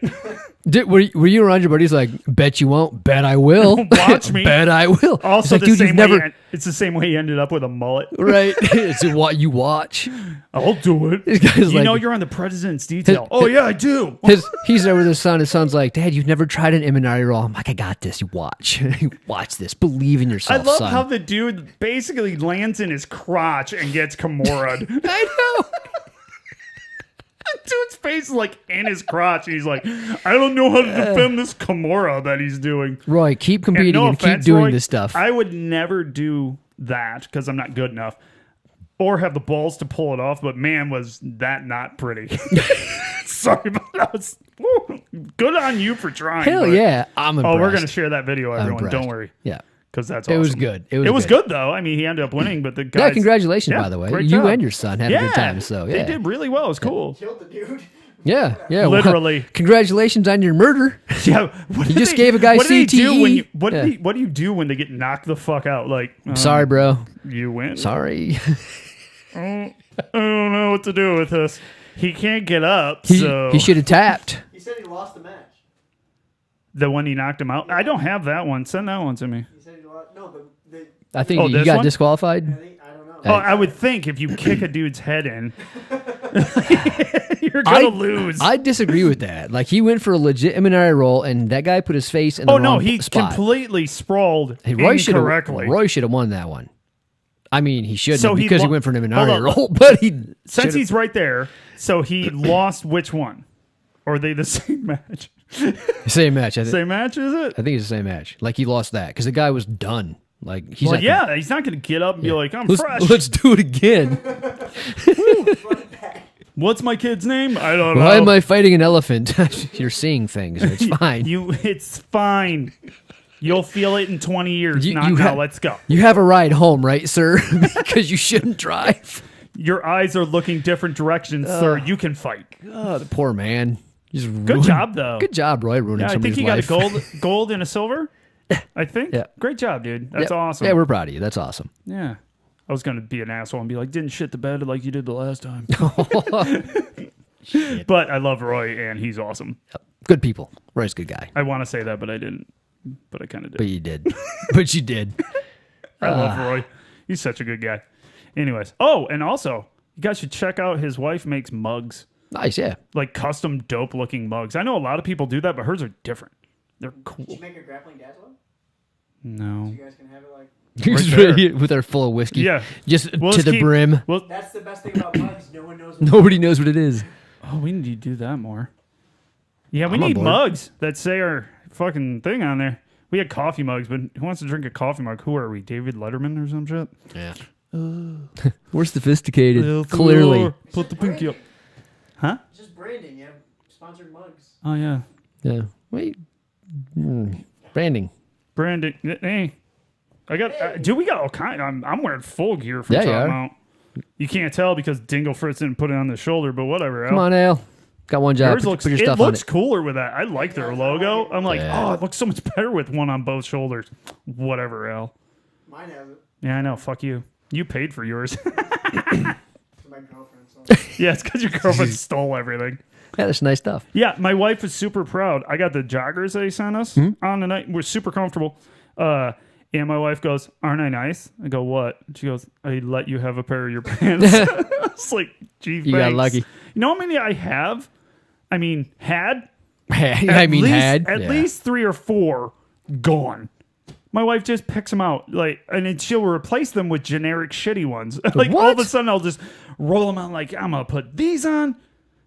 Were you around your buddies like, bet you won't, bet I will, Watch me. bet I will. Also, It's like, dude, you've never it's the same way he ended up with a mullet. right. It's what you watch. I'll do it. This guy's You like, know you're on the president's detail. Oh yeah, I do. He's there with his son. His son's like, Dad, you've never tried an Imanari roll. I'm like, I got this. You watch. Watch this. Believe in I yourself, love son. how the dude basically lands in his crotch and gets Kimura'd. I know. Dude's face is like in his crotch. And he's like, I don't know how to defend this Kimura that he's doing. Roy, keep competing no and keep offense, doing Roy, this stuff. I would never do that because I'm not good enough or have the balls to pull it off. But man, was that not pretty. Sorry, but that was good on you for trying. Hell but- yeah. I'm impressed. Oh, we're going to share that video, I'm everyone. impressed. Don't worry. Yeah. Because that's It awesome. was good. It was good, though. I mean, he ended up winning, but the guys... Yeah, congratulations, Yeah, by the way. great You job. and your son had a good time. So, yeah. They did really well. It was cool. Killed the dude. Yeah, yeah. Literally. Well, congratulations on your murder. Yeah, what You did just they- gave a guy what did they do CTE? when you, what, Yeah. what do you do when they get knocked the fuck out? Like, Sorry, bro. you win? Sorry. I don't know what to do with this. He can't get up, He, so... he should have tapped. He said he lost the match. The one he knocked him out? I don't have that one. Send that one to me. He said he lost. No, the I think Oh, you this got one? disqualified. I don't know. Oh, I would think if you kick a dude's head in, you're going to lose. I disagree with that. Like, he went for a legit Imanari roll, and that guy put his face in the oh, wrong no, he spot. completely sprawled Hey, Roy should incorrectly. have won that one. I mean, he shouldn't So have he because he lo- went for an Hold Imanari on. roll, but he Since should've- he's right there, so he lost which one? Or are they the same match? same match. Same match, is it? I think it's the same match. Like, he lost that because the guy was done. Like, he's Well, not yeah, he's not going to get up and be like, I'm Let's, fresh. let's do it again. What's my kid's name? I don't Why know. am I fighting an elephant? You're seeing things. It's fine. It's fine. You'll feel it in 20 years. You- Not you now. ha- Let's go. You have a ride home, right, sir? Because you shouldn't drive. Your eyes are looking different directions, sir. You can fight. Oh, the poor man. He's Good job, though. Good job, Roy, ruining Yeah, I think somebody's he got life. a gold and a silver. I think. Yeah. Great job, dude. That's Yeah. awesome. Yeah, we're proud of you. That's awesome. Yeah. I was going to be an asshole and be like, didn't shit the bed like you did the last time. But I love Roy, and he's awesome. Good people. Roy's a good guy. I want to say that, but I didn't. But I kind of did. But you did. But you did. I love Roy. He's such a good guy. Anyways. Oh, and also, you guys should check out his wife makes mugs. Nice, yeah. Like custom dope looking mugs. I know a lot of people do that, but hers are different. They're cool. Did you make a grappling dad's one? No. You guys can have it like. With our full of whiskey. Yeah. Just We'll to just the keep- brim. Well, That's the best thing about mugs. No one knows. Nobody knows what it is. oh, we need to do that more. Yeah, we I'm on need board. mugs that say our fucking thing on there. We had coffee mugs, but who wants to drink a coffee mug? Who are we? David Letterman or some shit? Yeah. We're sophisticated. Clearly. Put the pinky up. Huh? It's just branding. You have sponsored mugs. Oh, yeah. Yeah. Wait. Branding. Brandon. Hey. I got, dude, we got all kind. I'm wearing full gear from Yeah, you Top are. Mount. You can't tell because Dingle Fritz didn't put it on the shoulder, but whatever. Come on, Al. Got one job. Yours Put, looks, put your it stuff looks on cooler with that. I like their logo. I'm like, Yeah. oh, it looks so much better with one on both shoulders. Whatever, Al. Mine has it. Yeah, I know. Fuck you. You paid for yours. For my girlfriend. So. Yeah, it's because your girlfriend stole everything. it. Yeah, that's nice stuff. Yeah, my wife is super proud. I got the joggers they sent us on the night. We're super comfortable. And my wife goes, "Aren't I nice?" I go, "What?" She goes, "I let you have a pair of your pants." It's like, gee, You got thanks. lucky. You know how many I have? I mean, had? I mean, At yeah. least 3 or 4 gone. My wife just picks them out, like, and then she'll replace them with generic shitty ones. Like all of a What? sudden, I'll just roll them out. Like, I'm gonna put these on.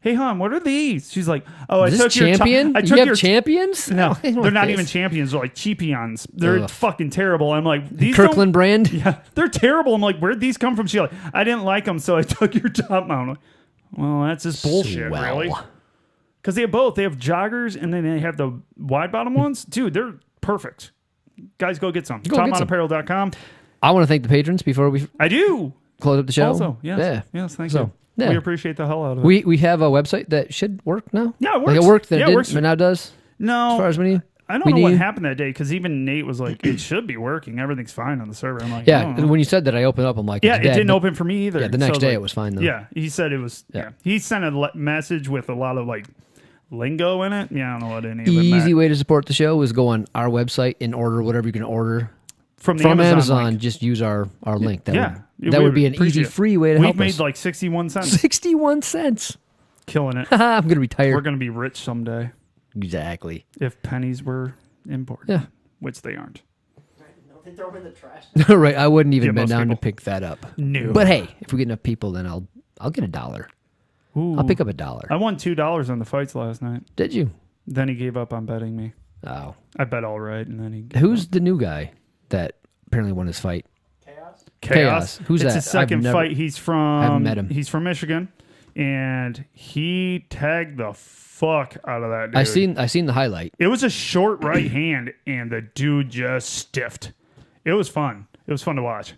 Hey, hon, what are these? She's like, oh, I Is took this your champion? I You took have your champions? No, I don't they're want not this. even champions. They're like cheapions. They're Ugh. fucking terrible. I'm like, these Kirkland brand? Don't, yeah, they're terrible. I'm like, where'd these come from? She's like, I didn't like them, so I took your top mount. I'm like, well, that's just bullshit, Swell. really. Because they have both. They have joggers and then they have the wide bottom ones. Dude, they're perfect. Guys, go get some. Go get some. TopMountApparel.com. I want to thank the patrons before we I do. close up the show. Also, yes. Yeah. Yes, thank So, you. yeah. We appreciate the hell out of it. We have a website that should work now. Yeah, it Like works. it worked, then Yeah, it it didn't, works. but now does. no. As far as me, I don't know what happened that day because even Nate was like, "It should be working. Everything's fine on the server." I'm like, Yeah, "I don't know." when you said that, I opened up. I'm like, Yeah, it's it dead, didn't but- open for me either. Yeah, the next day like, it was fine though. Yeah, he said it was. Yeah, he sent a message with a lot of like lingo in it. Yeah, I don't know what any of it Easy meant. way to support the show is go on our website and order whatever you can order From Amazon. link. Just use our link. That Yeah, that would be an easy, free way to help We've made us. like 61 cents. 61 cents. Killing it. I'm gonna retire. We're gonna be rich someday Exactly. if pennies were imported. Yeah. Which they aren't. Don't they throw them in the trash? Right. I wouldn't even Yeah, been most down to people. pick that up. No. But hey, if we get enough people, then I'll get $1. Ooh. I'll pick up $1. I won $2 on the fights last night. Did you? Then he gave up on betting me. Oh. I bet all right, and then he gave Who's up. the new guy that apparently won his fight? Chaos? Who's it's that? his second I've never- fight. He's from. haven't met him. He's from Michigan, and he tagged the fuck out of that dude. I seen the highlight. It was a short right hand, and the dude just stiffed. It was fun. It was fun to watch.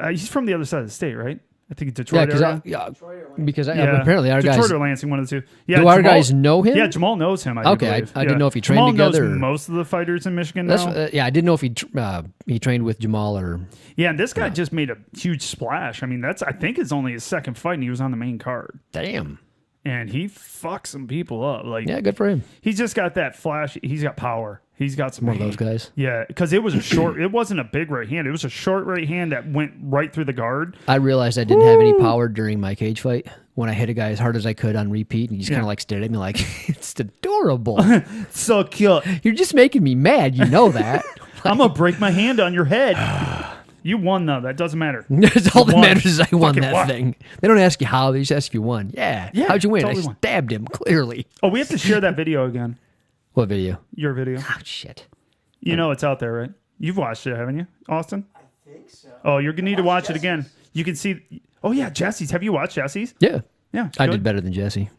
He's from the other side of the state, right? I think Detroit area. Because apparently our Detroit guys. or Lansing, one of the two. Yeah, Do our guys know him? Yeah, Jamal knows him. I Okay, believe. I didn't know if he trained Jamal together knows or- most of the fighters in Michigan That's now. I didn't know if he trained with Jamal or. Yeah, and this guy just made a huge splash. I mean, I think it's only his second fight, and he was on the main card. Damn. And he fucked some people up. Like, Yeah, good for him. he's just got that flash. He's got power. He's got some One of heat. those guys. Yeah, because it was a short. It wasn't a big right hand. It was a short right hand that went right through the guard. I realized I didn't have any power during my cage fight when I hit a guy as hard as I could on repeat, and he just kind of like stared at me like, "It's adorable. So cute. You're just making me mad. You know that." I'm gonna break my hand on your head. You won though. That doesn't matter. That's all that won. matters is I won Fucking that won. thing. They don't ask you how, they just ask if you won. Yeah. Yeah, How'd you win? totally I won. stabbed him, clearly. Oh, we have to share that video again. What video? Your video. Oh, shit. You know it's out there, right? You've watched it, haven't you, Austin? I think so. Oh, you're gonna need to watch watched it again. You can see. Oh yeah, Jesse's. Have you watched Jesse's? Yeah. Yeah, it's I good. did better than Jesse.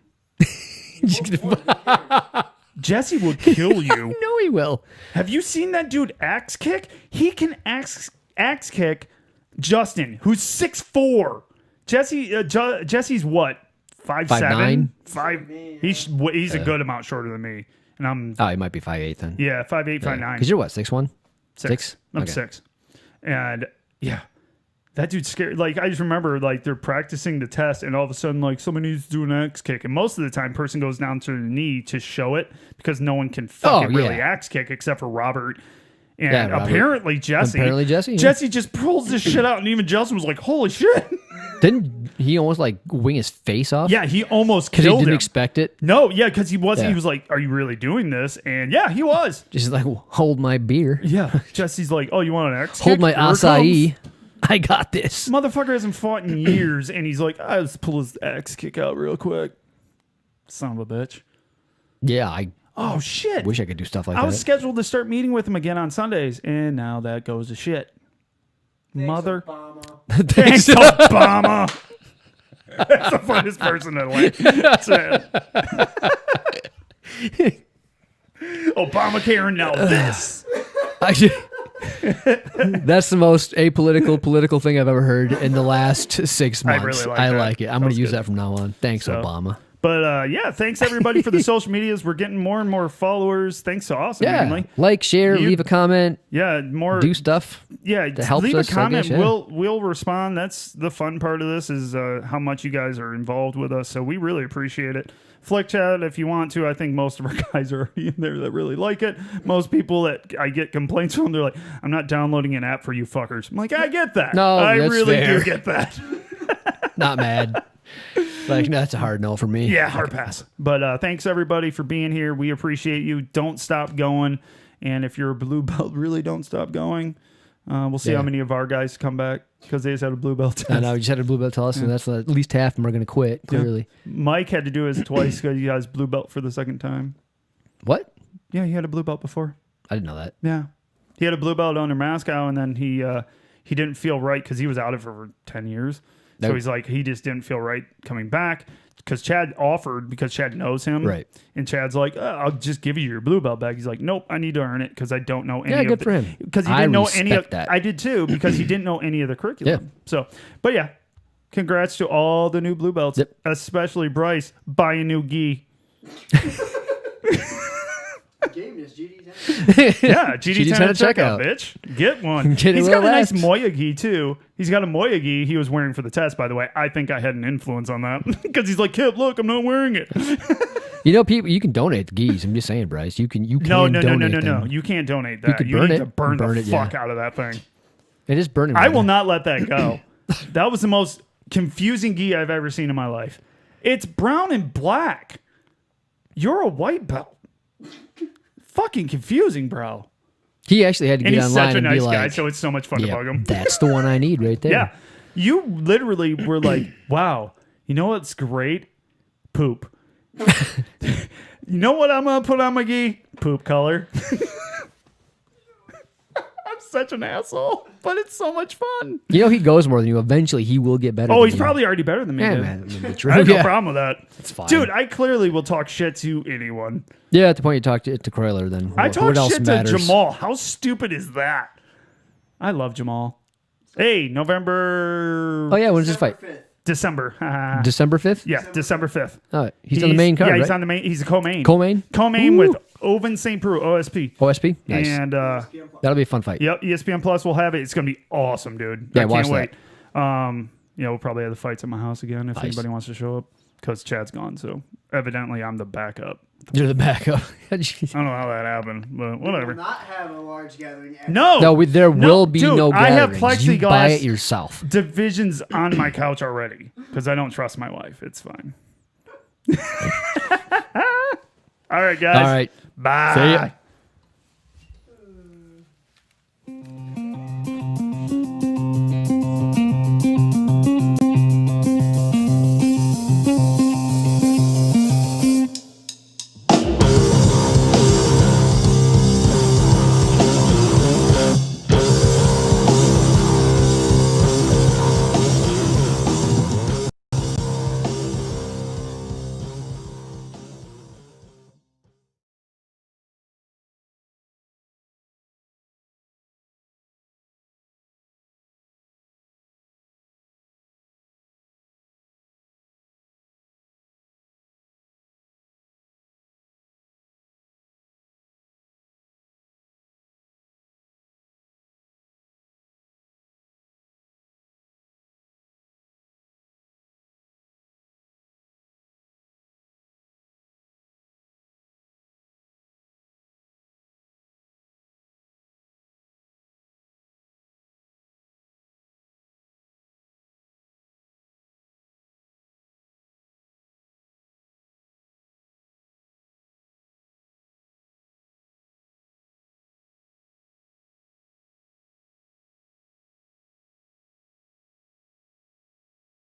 Jesse will kill you. No, he will. Have you seen that dude axe kick? He can axe kick Justin, who's 6'4". Jesse's what? 5'7"? 5'9"? 5. He's a good amount shorter than me, and I'm Oh, he might be 5'8" then. yeah 5'8", 5'9". Because you're what, 6'1"? Six. I'm Okay. 6. And yeah, that dude's scary. Like, I just remember, like, they're practicing the test, and all of a sudden, like, somebody needs to do an axe kick. And most of the time, person goes down to the knee to show it because no one can fucking really yeah. axe kick except for Robert. And Yeah, Robert. apparently Jesse. Apparently Jesse, yeah. Jesse just pulls this shit out, and even Justin was like, holy shit. Didn't he almost like wing his face off? Yeah, he almost Because he killed didn't him. expect it. No, yeah, because he was. Yeah. He was like, are you really doing this? And yeah, he was. Just like, hold my beer. Yeah. Jesse's like, oh, you want an axe kick? Hold my Here it acai. comes. I got this. Motherfucker hasn't fought in years, and he's like, I'll just pull his axe kick out real quick. Son of a bitch. Yeah, I Oh, shit. wish I could do stuff like I that. was scheduled to start meeting with him again on Sundays, and now that goes to shit. Mother. Obama. Thanks, Obama. That's the funniest person in life. That's it. Obamacare and now this. That's the most apolitical political thing I've ever heard in the last 6 I months. really like I that. like it. I'm That going was to use good. that from now on. Thanks, So, Obama. But yeah, thanks everybody for the social medias. We're getting more and more followers. Thanks to Awesome. Yeah. Mainly. Like, share, You- leave a comment, Yeah, more. do stuff. Yeah, helps leave us, a I comment. guess, yeah. We'll respond. That's the fun part of this is how much you guys are involved with us. So we really appreciate it. Flick chat if you want to. I think most of our guys are already in there that really like it. Most people that I get complaints from, they're like, "I'm not downloading an app for you fuckers." I'm like, I get that. No, I that's really fair. do get that. Not mad. Like, no, that's a hard no for me. Yeah, hard pass. But thanks everybody for being here. We appreciate you. Don't stop going. And if you're a blue belt, really don't stop going. We'll see Yeah. how many of our guys come back because they just had a blue belt test. I know. You just had a blue belt tell us, and that's at least half of them are going to quit, clearly. Mike had to do his twice because he got his blue belt for the second time. What? Yeah, he had a blue belt before. I didn't know that. Yeah, he had a blue belt under Moscow, and then he didn't feel right because he was out of it for 10 years. So Nope. he's like, he just didn't feel right coming back because Chad offered because Chad knows him. Right. And Chad's like, I'll just give you your blue belt back. He's like, nope, I need to earn it because I don't know any Yeah, of good the, for him. Because he I didn't know any of respect that. I did too, because he didn't know any of the curriculum. Yeah. So, but yeah, congrats to all the new blue belts, especially Bryce. Buy a new gi. game is GD10. Yeah, GD10 GD10 at checkout, bitch. Get one. Get it He's while got it a nice lasts. Moya gi, too. He's got a Moya gi he was wearing for the test, by the way. I think I had an influence on that. Because he's like, Kip, look, I'm not wearing it. You know, people, you can donate the geese. I'm just saying, Bryce. You can No. donate them. You can't donate that. could You burn need it. to burn Burn the it, yeah. fuck out of that thing. It is burning. I right will now. not let that go. That was the most confusing gi I've ever seen in my life. It's brown and black. You're a white belt. Fucking confusing, bro. He actually had to And get he's online such a and nice be like, guy, so it's so much fun to bug him. that's the one I need right there. Yeah. You literally were like, wow, you know what's great? Poop. You know what I'm going to put on my gi? Poop color. I'm such an asshole, but it's so much fun. You know, he goes more than you. Eventually, he will get better. Oh, than he's you. probably already better than me. Yeah, dude. man. I mean, it's true. I have no Yeah. problem with that. It's fine. Dude, I clearly will talk shit to anyone. Yeah, at the point you talk to Croyler, then I what talk else shit matters? to Jamal. How stupid is that? I love Jamal. Hey, November... Oh, yeah, when's this fight? 5th. December. December 5th? Yeah, December 5th. Oh, he's on the main card, Yeah, right? he's on the main. He's a co-main. Co-main? Co-main Ooh. with Oven St. Preux, OSP. OSP? Nice. And, That'll be a fun fight. yep, ESPN Plus will have it. It's going to be awesome, dude. Yeah, I watch can't wait. We'll probably have the fights at my house again if anybody wants to show up. Because Chad's gone, so evidently I'm the backup. You're the backup. Jeez. I don't know how that happened, but We will whatever. not have a large gathering. No! There will be dude, no I have gatherings. You buy it plexiglass yourself. divisions on my couch already because I don't trust my wife. It's fine. All right, guys. All right. Bye. See ya.